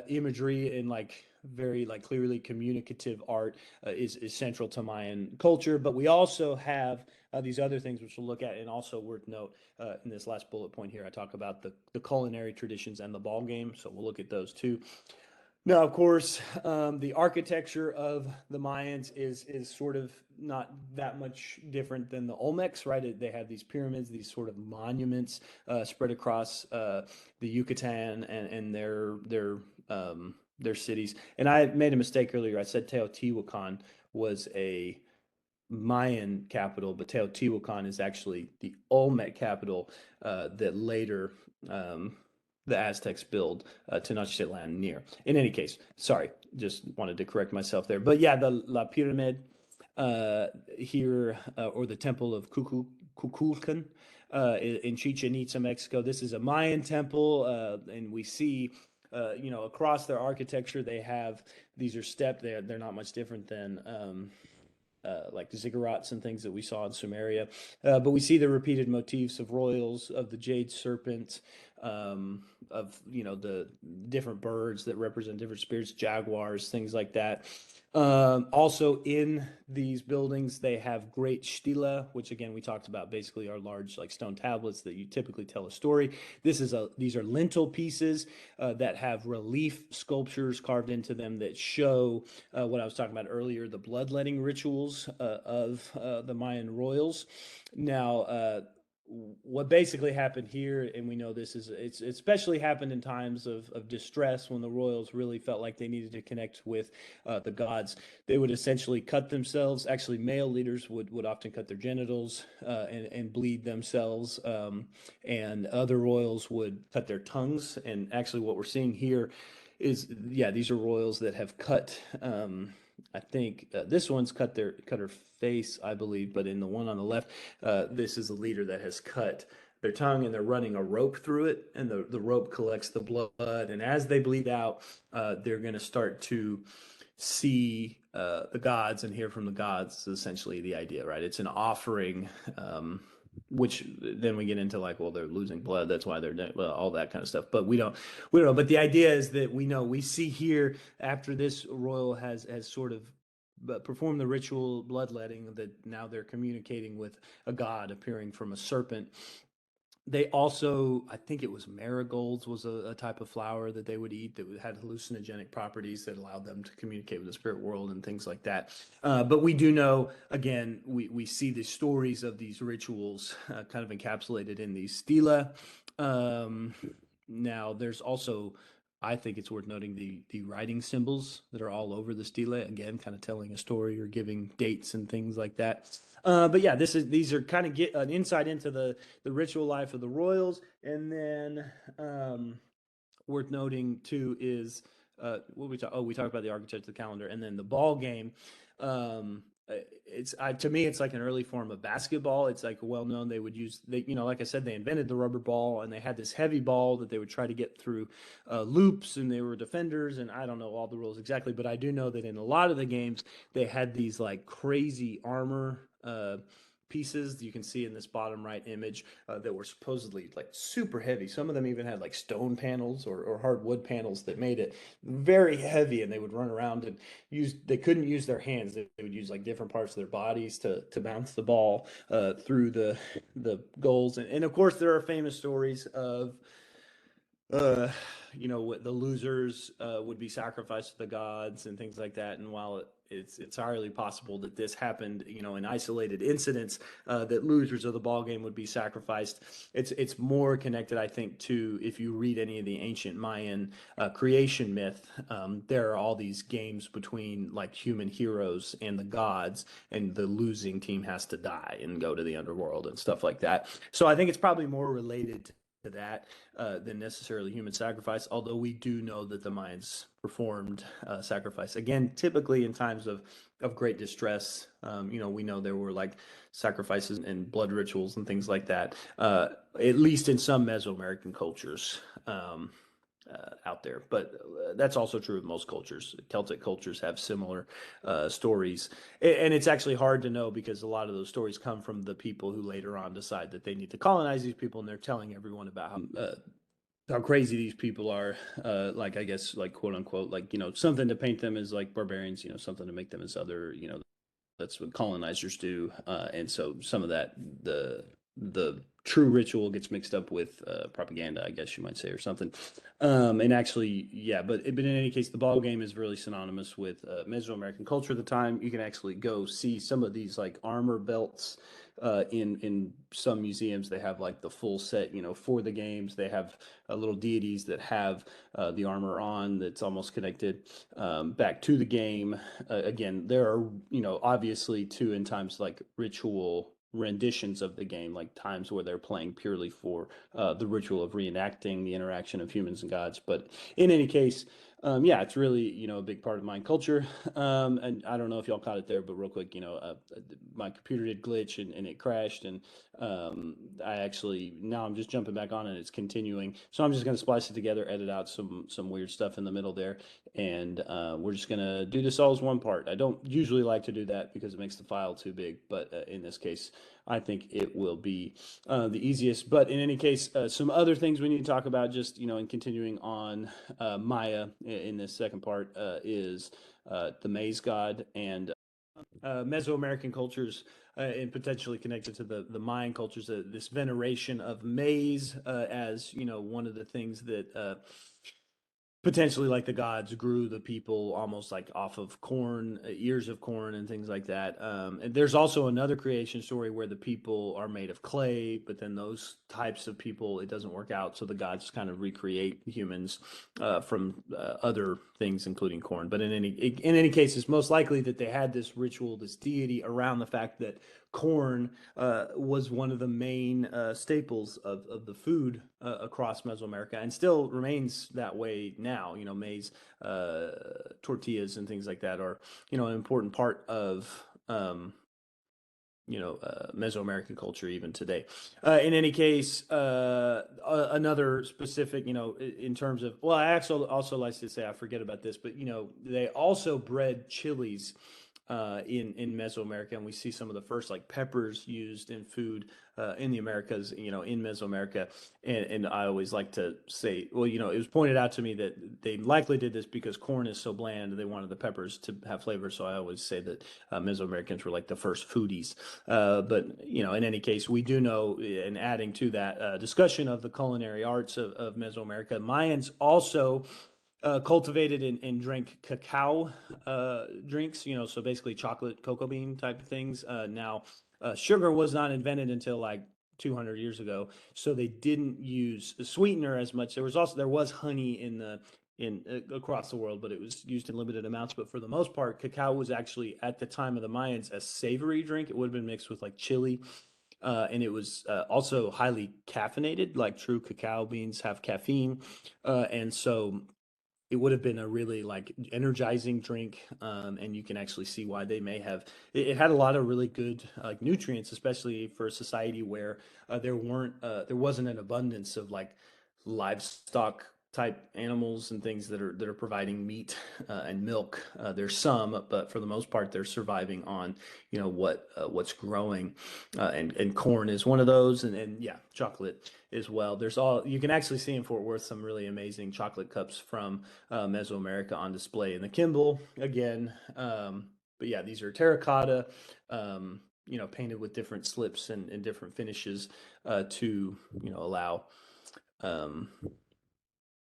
imagery and very clearly communicative art is central to Mayan culture. But we also have these other things which we'll look at, and also worth note in this last bullet point here, I talk about the culinary traditions and the ball game. So we'll look at those too. Now, of course, the architecture of the Mayans is sort of not that much different than the Olmecs, right? They have these pyramids, these sort of monuments spread across the Yucatan and their cities. And I made a mistake earlier. I said Teotihuacan was a Mayan capital, but Teotihuacan is actually the Olmec capital that later the Aztecs build Tenochtitlan near. In any case, sorry, just wanted to correct myself there. But yeah, the La Pyramid here, or the Temple of Kukulkan in Chichen Itza, Mexico. This is a Mayan temple, and we see across their architecture, they have, these are stepped. They're not much different than like ziggurats and things that we saw in Sumeria. But we see the repeated motifs of royals, of the jade serpent, of the different birds that represent different spirits, jaguars, things like that. Also in these buildings, they have great stela, which again we talked about, basically are large stone tablets that you typically tell a story. These are lintel pieces that have relief sculptures carved into them that show what I was talking about earlier, the bloodletting rituals of the Mayan royals. Now, what basically happened here, and we know it's especially happened in times of distress when the royals really felt like they needed to connect with the gods. They would essentially cut themselves. Actually, male leaders would often cut their genitals and bleed themselves, and other royals would cut their tongues. And actually, what we're seeing here is, yeah, these are royals that have cut. I think this one's cut her face, I believe, but in the one on the left, this is a leader that has cut their tongue, and they're running a rope through it, and the rope collects the blood, and as they bleed out, they're going to start to see the gods and hear from the gods. Is essentially the idea, right? It's an offering. Which then we get into well, they're losing blood, that's why they're doing, well, all that kind of stuff. But we don't know. But the idea is that we see here, after this royal has sort of performed the ritual bloodletting, that now they're communicating with a god appearing from a serpent. They also, I think it was marigolds, was a type of flower that they would eat that had hallucinogenic properties that allowed them to communicate with the spirit world and things like that. But we do know, again, we see the stories of these rituals kind of encapsulated in these stela. Now, there's also, I think it's worth noting, the writing symbols that are all over the stela, again, kind of telling a story or giving dates and things like that. But yeah, these are kind of get an insight into the ritual life of the royals. And then worth noting too is what we talked about, the architecture, the calendar, and then the ball game. To me, it's like an early form of basketball. It's well known. They would use, like I said, they invented the rubber ball, and they had this heavy ball that they would try to get through loops, and they were defenders, and I don't know all the rules exactly, but I do know that in a lot of the games they had these crazy armor pieces you can see in this bottom right image that were supposedly like super heavy. Some of them even had like stone panels or hardwood panels that made it very heavy, and they would run around and they couldn't use their hands. They would use like different parts of their bodies to bounce the ball through the goals. And of course, there are famous stories of uh, the losers would be sacrificed to the gods and things like that. And while it's entirely possible that this happened, in isolated incidents, that losers of the ball game would be sacrificed. It's more connected, I think, to if you read any of the ancient Mayan creation myth. There are all these games between like human heroes and the gods, and the losing team has to die and go to the underworld and stuff like that. So I think it's probably more related to that than necessarily human sacrifice, although we do know that the Mayans performed sacrifice. Again, typically in times of great distress. We know there were like sacrifices and blood rituals and things like that, at least in some Mesoamerican cultures. Out there, but that's also true of most cultures. Celtic cultures have similar stories, and it's actually hard to know because a lot of those stories come from the people who later on decide that they need to colonize these people, and they're telling everyone about how crazy these people are. Like I guess, like quote unquote, like something to paint them as like barbarians, something to make them as other, that's what colonizers do, and so some of that the true ritual gets mixed up with propaganda, I guess you might say, or something. And actually, yeah, but in any case, the ball game is really synonymous with Mesoamerican culture at the time. You can actually go see some of these like armor belts in some museums. They have like the full set, for the games. They have little deities that have the armor on that's almost connected back to the game. Again, there are, obviously too in times like ritual renditions of the game, like times where they're playing purely for the ritual of reenacting the interaction of humans and gods. But in any case, yeah, it's really, a big part of Mayan culture. And I don't know if y'all caught it there, but real quick, my computer did glitch and it crashed. And I actually, now I'm just jumping back on and it's continuing. So I'm just going to splice it together, edit out some weird stuff in the middle there. And we're just going to do this all as one part. I don't usually like to do that because it makes the file too big. But in this case, I think it will be the easiest. But in any case, some other things we need to talk about, just in continuing on Maya in this second part is the maize god and Mesoamerican cultures. And potentially connected to the Mayan cultures, this veneration of maize as one of the things that potentially like the gods grew the people almost like off of corn, ears of corn and things like that. And there's also another creation story where the people are made of clay, but then those types of people, it doesn't work out. So the gods kind of recreate humans from other things, including corn. But in any case, it's most likely that they had this ritual, this deity around the fact that corn was one of the main staples of the food across Mesoamerica, and still remains that way now. Maize, tortillas, and things like that are an important part of Mesoamerican culture even today. In any case, another specific, in terms of, well, I actually also like to say, I forget about this, but they also bred chilies in Mesoamerica, and we see some of the first like peppers used in food in the Americas, in Mesoamerica. And I always like to say, well, it was pointed out to me that they likely did this because corn is so bland, they wanted the peppers to have flavor. So I always say that Mesoamericans were like the first foodies. But in any case, we do know, and adding to that discussion of the culinary arts of Mesoamerica, Mayans also cultivated and drank cacao drinks, so basically chocolate cocoa bean type of things. Now, sugar was not invented until like 200 years ago, so they didn't use a sweetener as much. There was honey in across the world, but it was used in limited amounts. But for the most part, cacao was actually at the time of the Mayans a savory drink. It would have been mixed with like chili. And it was also highly caffeinated, like true cacao beans have caffeine. And so it would have been a really like energizing drink, and you can actually see why they may have. It had a lot of really good like nutrients, especially for a society where there wasn't an abundance of like livestock type animals and things that are providing meat and milk. There's some, but for the most part, they're surviving on what's growing, and corn is one of those, and yeah, chocolate as well. There's all you can actually see in Fort Worth some really amazing chocolate cups from Mesoamerica on display in the Kimball again. But yeah, these are terracotta. Painted with different slips and different finishes to allow um,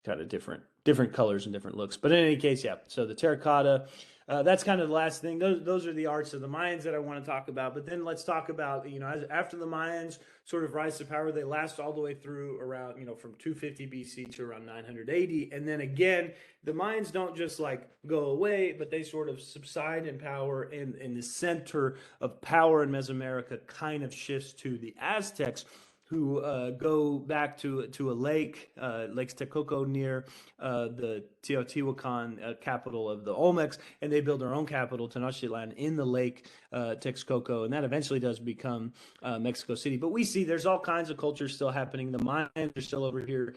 kind of different colors and different looks. But in any case, yeah. So the terracotta, that's kind of the last thing. Those are the arts of the Mayans that I want to talk about. But then let's talk about after the Mayans sort of rise to power, they last all the way through around from 250 BC to around 980, and then again the Mayans don't just like go away, but they sort of subside in power, and the center of power in Mesoamerica kind of shifts to the Aztecs, who go back to a lake, Lake Texcoco, near the Teotihuacan capital of the Olmecs, and they build their own capital, Tenochtitlan, in the lake Texcoco, and that eventually does become Mexico City. But we see there's all kinds of cultures still happening. The Mayans are still over here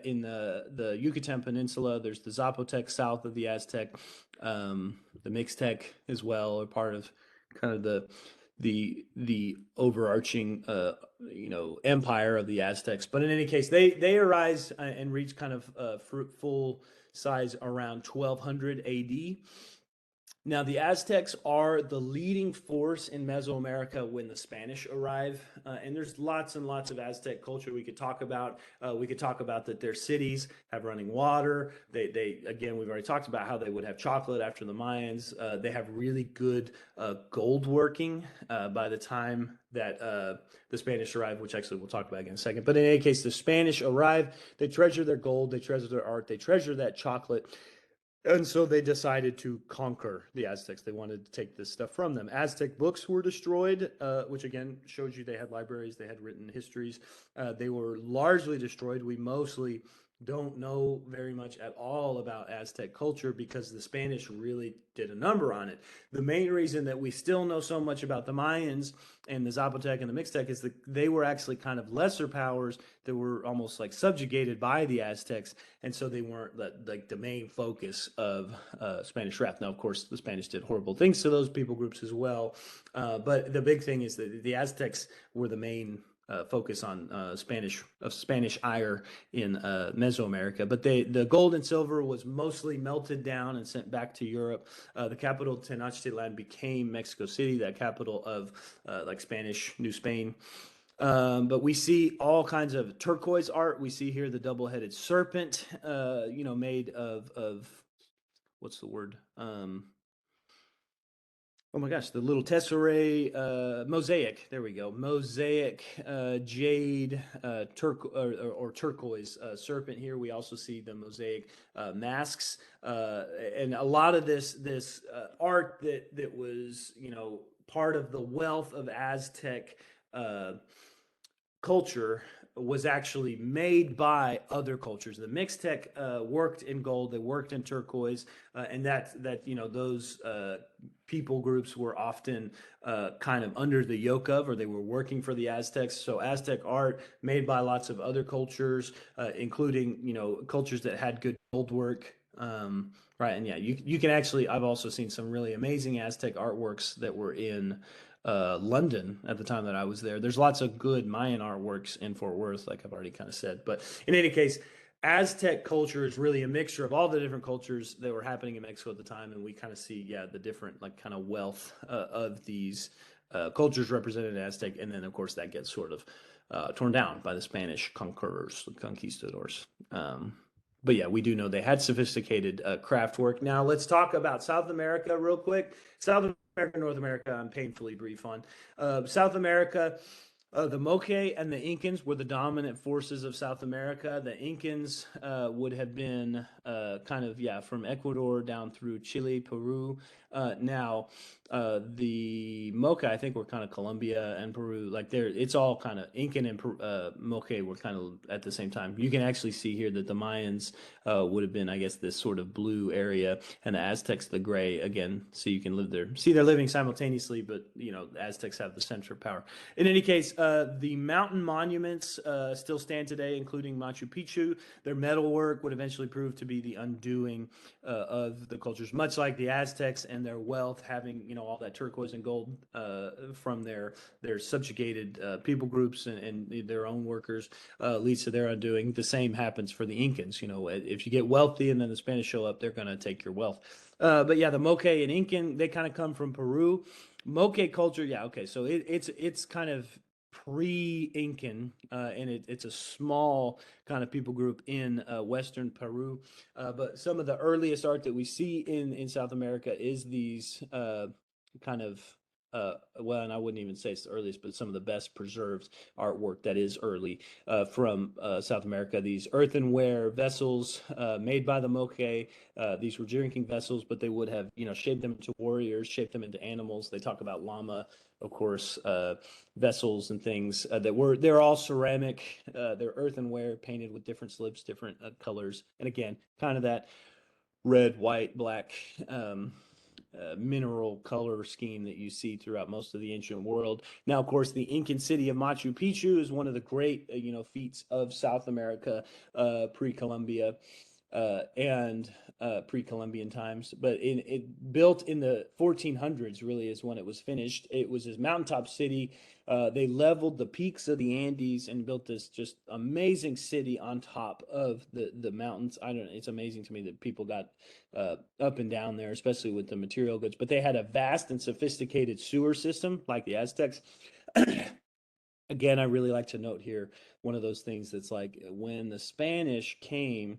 in the Yucatan Peninsula. There's the Zapotec south of the Aztec, the Mixtec as well, are part of kind of the overarching empire of the Aztecs. But in any case, they arise and reach kind of full size around 1200 AD. Now, the Aztecs are the leading force in Mesoamerica when the Spanish arrive, and there's lots and lots of Aztec culture we could talk about. We could talk about that their cities have running water. They again, we've already talked about how they would have chocolate after the Mayans. They have really good gold working by the time that the Spanish arrive, which actually we'll talk about again in a second. But in any case, the Spanish arrive. They treasure their gold. They treasure their art. They treasure that chocolate. And so they decided to conquer the Aztecs. They wanted to take this stuff from them. Aztec books were destroyed, which again shows you they had libraries, they had written histories. They were largely destroyed. We mostly don't know very much at all about Aztec culture because the Spanish really did a number on it. The main reason that we still know so much about the Mayans and the Zapotec and the Mixtec is that they were actually kind of lesser powers that were almost like subjugated by the Aztecs, and so they weren't like the main focus of Spanish wrath. Now, of course, the Spanish did horrible things to those people groups as well, but the big thing is that the Aztecs were the main focus on Spanish ire in Mesoamerica. But the gold and silver was mostly melted down and sent back to Europe. The capital Tenochtitlan became Mexico City, that capital of like Spanish New Spain. But we see all kinds of turquoise art. We see here the double-headed serpent, made of what's the word? Oh my gosh, the little tesserae, mosaic. There we go. Mosaic, jade, or turquoise serpent. Here we also see the mosaic masks, and a lot of this art that was part of the wealth of Aztec culture was actually made by other cultures. The Mixtec worked in gold, they worked in turquoise, and that those people groups were often kind of under the yoke of, or they were working for the Aztecs. So Aztec art made by lots of other cultures, including cultures that had good gold work. Right, and yeah, you can actually. I've also seen some really amazing Aztec artworks that were in London at the time that I was there. There's lots of good Mayan artworks in Fort Worth, like I've already kind of said. But in any case, Aztec culture is really a mixture of all the different cultures that were happening in Mexico at the time, and we kind of see, the different like kind of wealth of these cultures represented in Aztec, and then of course that gets sort of torn down by the Spanish conquerors, the conquistadors. But yeah, we do know they had sophisticated craft work. Now let's talk about South America real quick. South America, North America, I'm painfully brief on. South America, the Moche and the Incans were the dominant forces of South America. The Incans would have been from Ecuador down through Chile, Peru. Now, the Mocha, I think, were kind of Colombia and Peru. Like it's all kind of Incan and Moche were kind of at the same time. You can actually see here that the Mayans would have been, I guess, this sort of blue area, and the Aztecs the gray. Again, so you can live there. See, they're living simultaneously, but the Aztecs have the center of power. In any case, The mountain monuments still stand today, including Machu Picchu. Their metalwork would eventually prove to be the undoing of the cultures, much like the Aztecs and their wealth, having all that turquoise and gold from their subjugated people groups and their own workers leads to their undoing. The same happens for the Incans. If you get wealthy and then the Spanish show up, they're going to take your wealth. But yeah, the Moche and Incan, they kind of come from Peru. Moche culture, yeah, okay. So it's kind of pre-Incan, and it's a small kind of people group in Western Peru. But some of the earliest art that we see in South America is these kind of well, and I wouldn't even say it's the earliest, but some of the best preserved artwork that is early from South America. These earthenware vessels made by the Moche. These were drinking vessels, but they would have, shaped them into warriors, shaped them into animals. They talk about llama, of course, vessels and things they're all ceramic. They're earthenware painted with different slips, different colors. And again, kind of that red, white, black mineral color scheme that you see throughout most of the ancient world. Now, of course, the Incan city of Machu Picchu is one of the great, feats of South America, pre-Columbia, and pre-Columbian times. But it built in the 1400s, really, is when it was finished. It was this mountaintop city. They leveled the peaks of the Andes and built this just amazing city on top of the mountains. I don't know. It's amazing to me that people got up and down there, especially with the material goods. But they had a vast and sophisticated sewer system like the Aztecs. Again, I really like to note here one of those things that's like when the Spanish came,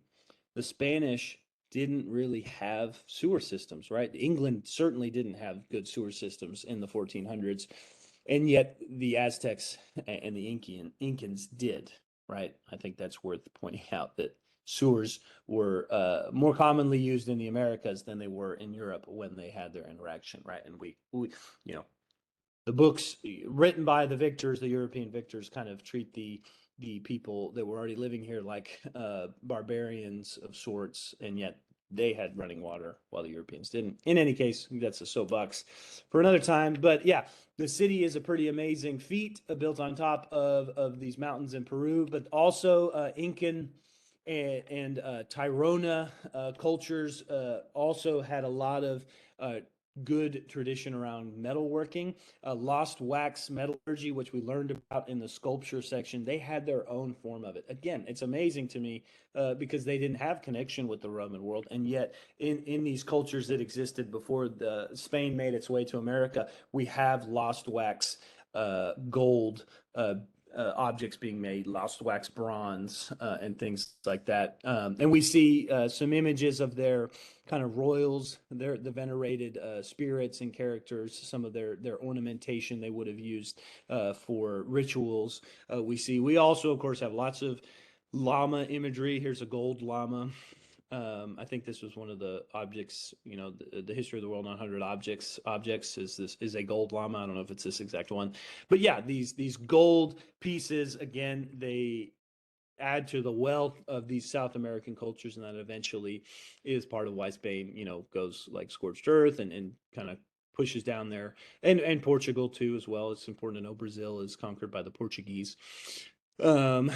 the Spanish didn't really have sewer systems, right? England certainly didn't have good sewer systems in the 1400s, and yet the Aztecs and the Incans did, right? I think that's worth pointing out that sewers were more commonly used in the Americas than they were in Europe when they had their interaction, right? And we you know, the books written by the victors, the European victors, kind of treat the people that were already living here like barbarians of sorts, and yet they had running water while the Europeans didn't. In any case, that's a soapbox for another time. But yeah, the city is a pretty amazing feat built on top of these mountains in Peru, but also Incan and Tirona cultures also had a lot of good tradition around metalworking. Lost wax metallurgy, which we learned about in the sculpture section, they had their own form of it. Again, it's amazing to me because they didn't have connection with the Roman world, and yet in these cultures that existed before Spain made its way to America, we have lost wax gold objects being made, lost wax bronze, and things like that. And we see some images of their kind of royals, the venerated spirits and characters, some of their ornamentation they would have used for rituals. We also, of course, have lots of llama imagery. Here's a gold llama. I think this was one of the objects, the history of the world 100 objects is a gold llama. I don't know if it's this exact one, but yeah, these gold pieces, again, they add to the wealth of these South American cultures, and that eventually is part of why Spain, goes like scorched earth and kind of pushes down there, and Portugal too as well. It's important to know Brazil is conquered by the Portuguese. Um,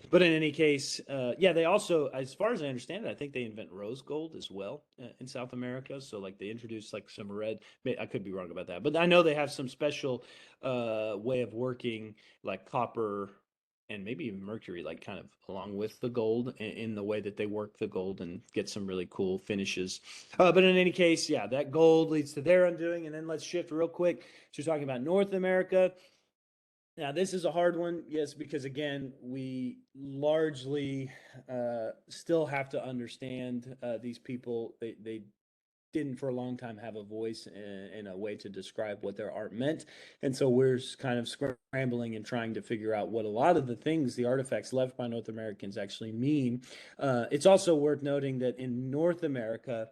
but in any case, yeah, they also, as far as I understand it, I think they invent rose gold as well in South America. So like they introduced like some red. I could be wrong about that, but I know they have some special way of working like copper and maybe even mercury, like kind of along with the gold in the way that they work the gold and get some really cool finishes. But in any case, yeah, that gold leads to their undoing. And then let's shift real quick. So we're talking about North America. Now, this is a hard one, yes, because again, we largely still have to understand these people. They didn't for a long time have a voice and a way to describe what their art meant. And so we're kind of scrambling and trying to figure out what a lot of the things, the artifacts left by North Americans actually mean. It's also worth noting that in North America,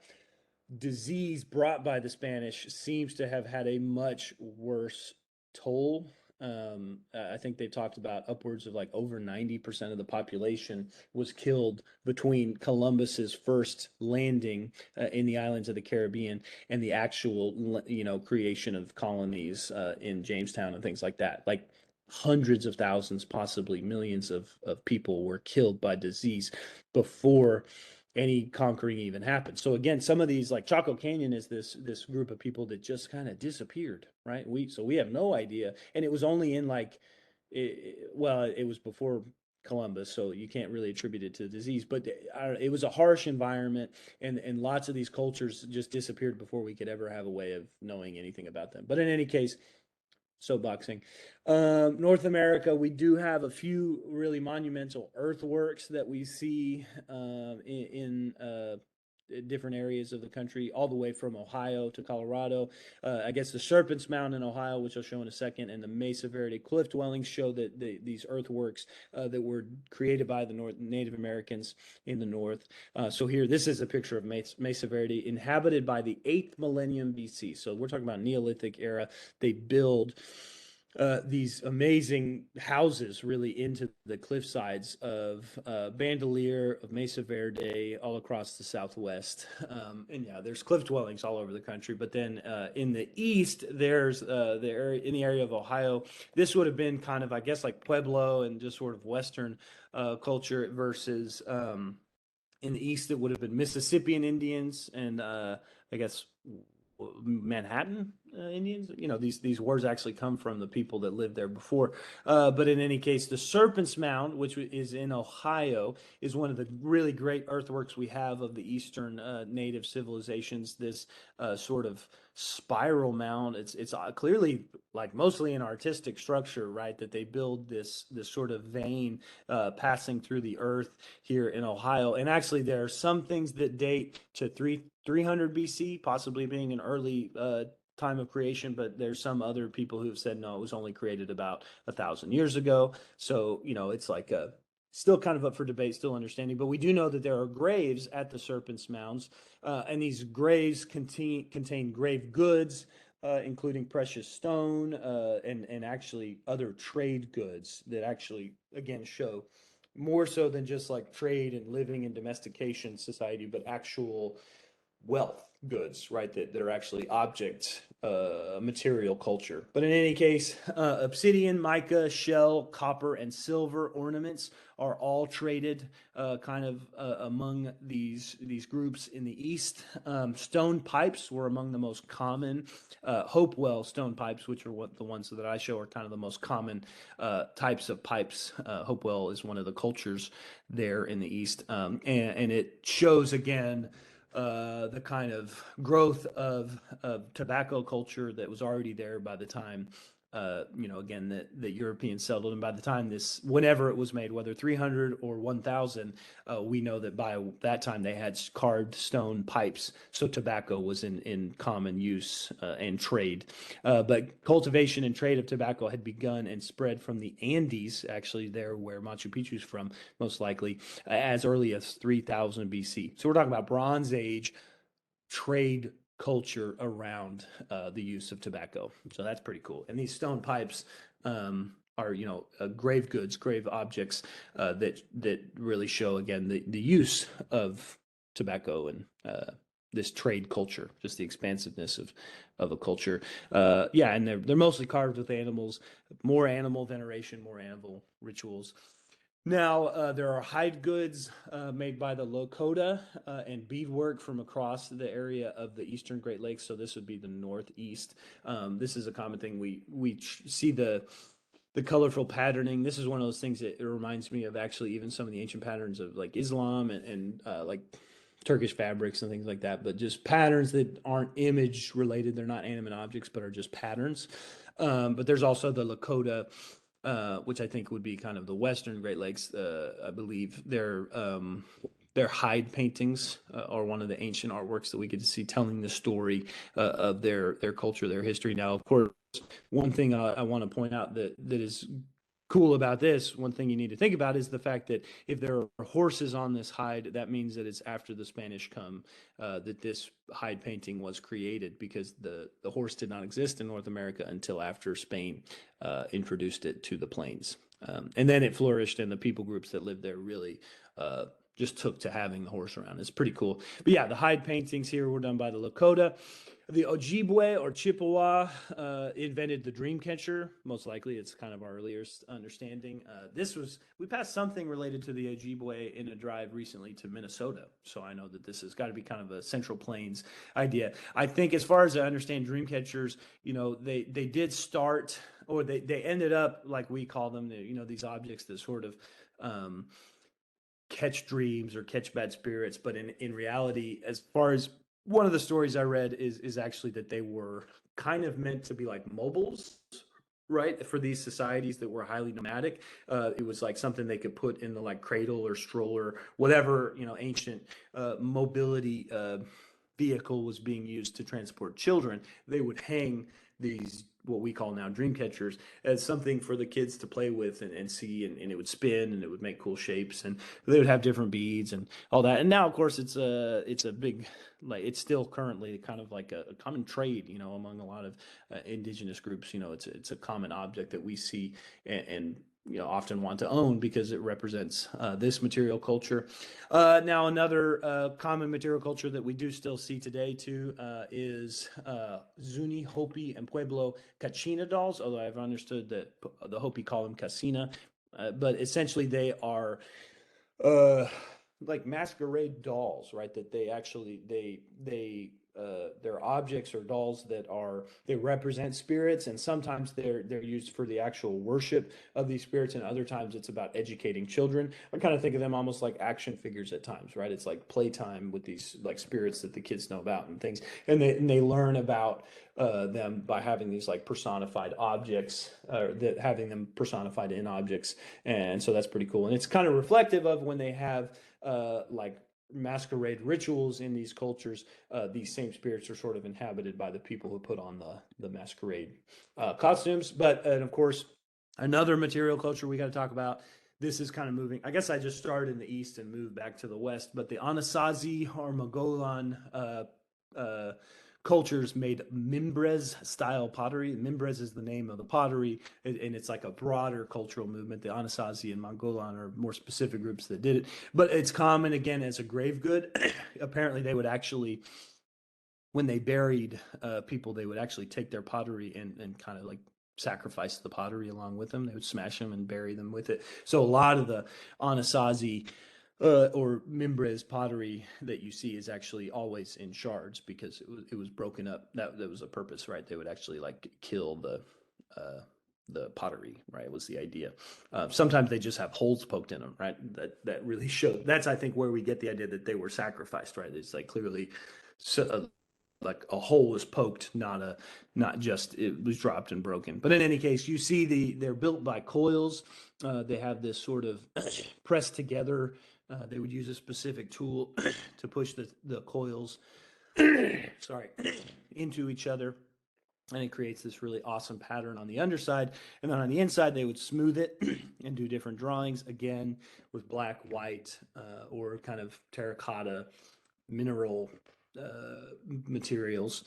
disease brought by the Spanish seems to have had a much worse toll. I think they talked about upwards of like over 90% of the population was killed between Columbus's first landing in the islands of the Caribbean and the actual, creation of colonies in Jamestown and things like that. Like hundreds of thousands, possibly millions of people were killed by disease before any conquering even happened. So again, some of these, like Chaco Canyon, is this group of people that just kind of disappeared, right? We have no idea, and it was only in like, it was before Columbus, so you can't really attribute it to the disease, but it was a harsh environment, and lots of these cultures just disappeared before we could ever have a way of knowing anything about them. But in any case, so boxing. North America, we do have a few really monumental earthworks that we see in different areas of the country, all the way from Ohio to Colorado. I guess the Serpent's Mound in Ohio, which I'll show in a second, and the Mesa Verde cliff dwellings show that these earthworks that were created by the Native Americans in the north. So here, this is a picture of Mesa Verde, inhabited by the 8th millennium BC. So we're talking about Neolithic era. They build these amazing houses really into the cliff sides of Bandelier, of Mesa Verde, all across the Southwest. And yeah, there's cliff dwellings all over the country. But then in the east, there's the area in the area of Ohio. This would have been kind of, I guess, like Pueblo and just sort of Western culture versus in the east, it would have been Mississippian Indians and I guess Manhattan Indians. You know, these words actually come from the people that lived there before. But in any case, the Serpent's Mound, which is in Ohio, is one of the really great earthworks we have of the Eastern native civilizations. This sort of spiral mound. It's clearly like mostly an artistic structure, right? That they build this sort of vein passing through the earth here in Ohio. And actually, there are some things that date to 300 BC, possibly being an early time of creation, but there's some other people who've said no, it was only created about 1,000 years ago. So it's like still kind of up for debate, still understanding. But we do know that there are graves at the Serpent's Mounds, and these graves contain grave goods, including precious stone and actually other trade goods that actually, again, show more so than just like trade and living in domestication society, but actual wealth goods, right? That are actually object material culture. But in any case, obsidian, mica, shell, copper, and silver ornaments are all traded kind of among these groups in the East. Stone pipes were among the most common. Hopewell stone pipes, which are the ones that I show, are kind of the most common types of pipes. Hopewell is one of the cultures there in the East, and it shows again the kind of growth of tobacco culture that was already there by the time, again, that Europeans settled. And by the time whenever it was made, whether 300 or 1,000, we know that by that time they had carved stone pipes. So tobacco was in common use and trade. But cultivation and trade of tobacco had begun and spread from the Andes, actually there where Machu Picchu is from, most likely, as early as 3000 BC. So we're talking about Bronze Age trade culture around the use of tobacco. So that's pretty cool. And these stone pipes are, grave goods, grave objects that really show, again, the use of tobacco and this trade culture, just the expansiveness of a culture. And they're mostly carved with animals, more animal veneration, more animal rituals. Now, there are hide goods made by the Lakota and beadwork from across the area of the Eastern Great Lakes. So this would be the Northeast. This is a common thing. We see the colorful patterning. This is one of those things that it reminds me of actually even some of the ancient patterns of like Islam and like Turkish fabrics and things like that, but just patterns that aren't image related. They're not animate objects, but are just patterns. But there's also the Lakota, which I think would be kind of the Western Great Lakes. I believe their hide paintings are one of the ancient artworks that we get to see telling the story of their culture, their history. Now, of course, one thing I want to point out that is cool about this, one thing you need to think about is the fact that if there are horses on this hide, that means that it's after the Spanish come that this hide painting was created, because the horse did not exist in North America until after Spain introduced it to the plains. And then it flourished, and the people groups that lived there really just took to having the horse around. It's pretty cool. But yeah, the hide paintings here were done by the Lakota. The Ojibwe or Chippewa invented the dream catcher. Most likely, it's kind of our earliest understanding. We passed something related to the Ojibwe in a drive recently to Minnesota. So I know that this has got to be kind of a Central Plains idea. I think as far as I understand dream catchers, they did start, or they ended up, like we call them, these objects that sort of catch dreams or catch bad spirits. But in reality, as far as one of the stories I read is actually that they were kind of meant to be like mobiles, right? For these societies that were highly nomadic. It was like something they could put in the like cradle or stroller, whatever, ancient mobility vehicle was being used to transport children. They would hang these what we call now dream catchers as something for the kids to play with and see, and it would spin and it would make cool shapes, and they would have different beads and all that. And now of course it's a big, like, it's still currently kind of like a common trade among a lot of indigenous groups. It's a common object that we see and often want to own because it represents this material culture. Now, another common material culture that we do still see today too is Zuni, Hopi, and Pueblo Kachina dolls. Although I've understood that the Hopi call them Casina, but essentially they are uh, like masquerade dolls, right? That they actually they're objects or dolls that they represent spirits, and sometimes they're used for the actual worship of these spirits, and other times it's about educating children. I kind of think of them almost like action figures at times, right? It's like playtime with these like spirits that the kids know about and things, and they learn about them by having these like personified objects, that having them personified in objects, and so that's pretty cool. And it's kind of reflective of when they have like masquerade rituals in these cultures. These same spirits are sort of inhabited by the people who put on the masquerade costumes. But and of course, another material culture we got to talk about. This is kind of moving. I guess I just started in the east and moved back to the west. But the Anasazi or Mogollon cultures made Mimbres style pottery. Mimbres is the name of the pottery, and it's like a broader cultural movement. The Anasazi and Mogollon are more specific groups that did it, but it's common again as a grave good. Apparently, they would actually, when they buried people, they would actually take their pottery and kind of like sacrifice the pottery along with them. They would smash them and bury them with it. So a lot of the Anasazi or Mimbres pottery that you see is actually always in shards because it was broken up. That was a purpose, right? They would actually like kill the pottery, right? Was the idea. Sometimes they just have holes poked in them, right? That really showed. That's, I think, where we get the idea that they were sacrificed, right? It's like clearly so, like a hole was poked, not just it was dropped and broken. But in any case, you see they're built by coils. They have this sort of pressed together. They would use a specific tool to push the coils, sorry, into each other, and it creates this really awesome pattern on the underside. And then on the inside, they would smooth it and do different drawings, again with black, white, or kind of terracotta mineral materials.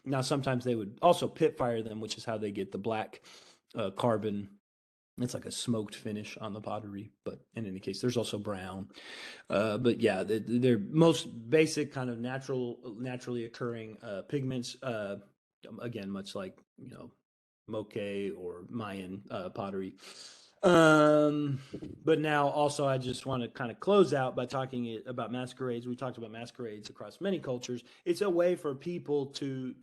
Now, sometimes they would also pit fire them, which is how they get the black carbon. It's like a smoked finish on the pottery, but in any case, there's also brown. But yeah, they're most basic kind of naturally occurring pigments. Again, much like Moche or Mayan pottery. But now also I just want to kind of close out by talking about masquerades. We talked about masquerades across many cultures. It's a way for people to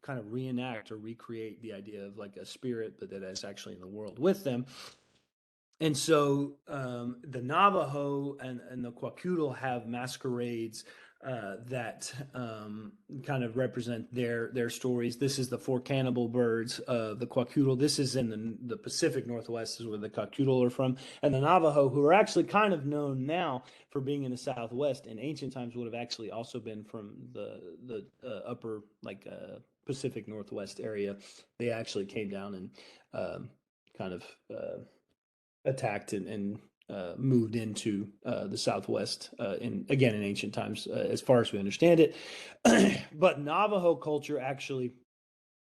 kind of reenact or recreate the idea of like a spirit, but that is actually in the world with them. And so the Navajo and the Kwakiutl have masquerades that kind of represent their stories. This is the four cannibal birds of the Kwakiutl. This is in the Pacific Northwest, is where the Kwakiutl are from. And the Navajo, who are actually kind of known now for being in the Southwest, in ancient times would have actually also been from the upper Pacific Northwest area. They actually came down and kind of attacked and moved into the Southwest in ancient times, as far as we understand it. But Navajo culture actually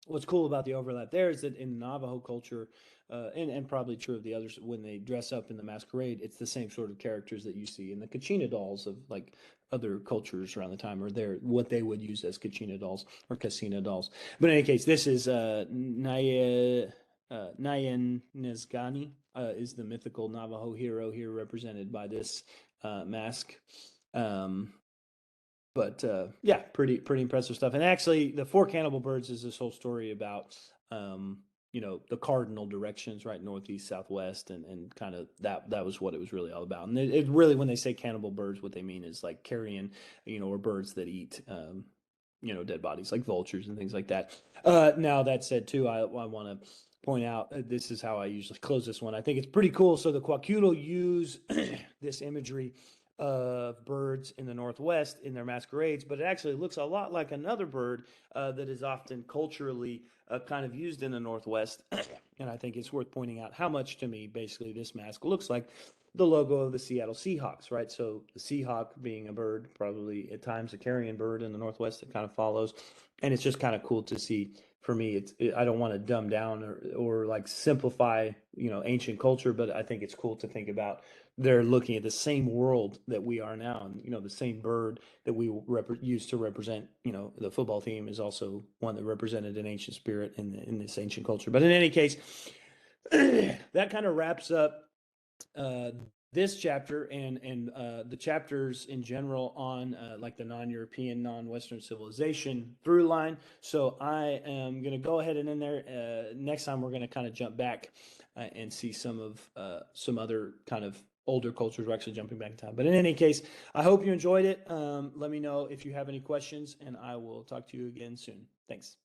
what's cool about the overlap there is that in Navajo culture, and probably true of the others, when they dress up in the masquerade, it's the same sort of characters that you see in the Kachina dolls of like other cultures around the time, or they're what they would use as Kachina dolls or Casina dolls. But in any case, this is Nayan Nezgani, is the mythical Navajo hero here represented by this mask. Um, but yeah, pretty impressive stuff. And actually, the Four Cannibal Birds is this whole story about the cardinal directions, right? Northeast, southwest, and kind of that was what it was really all about. And it really, when they say cannibal birds, what they mean is like carrion, or birds that eat dead bodies, like vultures and things like that. Now that said, too, I want to point out, this is how I usually close this one. I think it's pretty cool. So the Kwakiutl use this imagery of birds in the Northwest in their masquerades, but it actually looks a lot like another bird that is often culturally kind of used in the Northwest. And I think it's worth pointing out how much, to me, basically this mask looks like the logo of the Seattle Seahawks, right? So the Seahawk being a bird, probably at times a carrion bird in the Northwest that kind of follows. And it's just kind of cool to see. For me, I don't want to dumb down or like simplify, ancient culture, but I think it's cool to think about they're looking at the same world that we are now, and the same bird that we used to represent, the football team is also one that represented an ancient spirit in this ancient culture. But in any case, that kind of wraps up uh, this chapter and the chapters in general on like the non-European, non-Western civilization through line. So I am going to go ahead and in there. Next time we're going to kind of jump back and see some other kind of older cultures. We're actually jumping back in time. But in any case, I hope you enjoyed it. Let me know if you have any questions, and I will talk to you again soon. Thanks.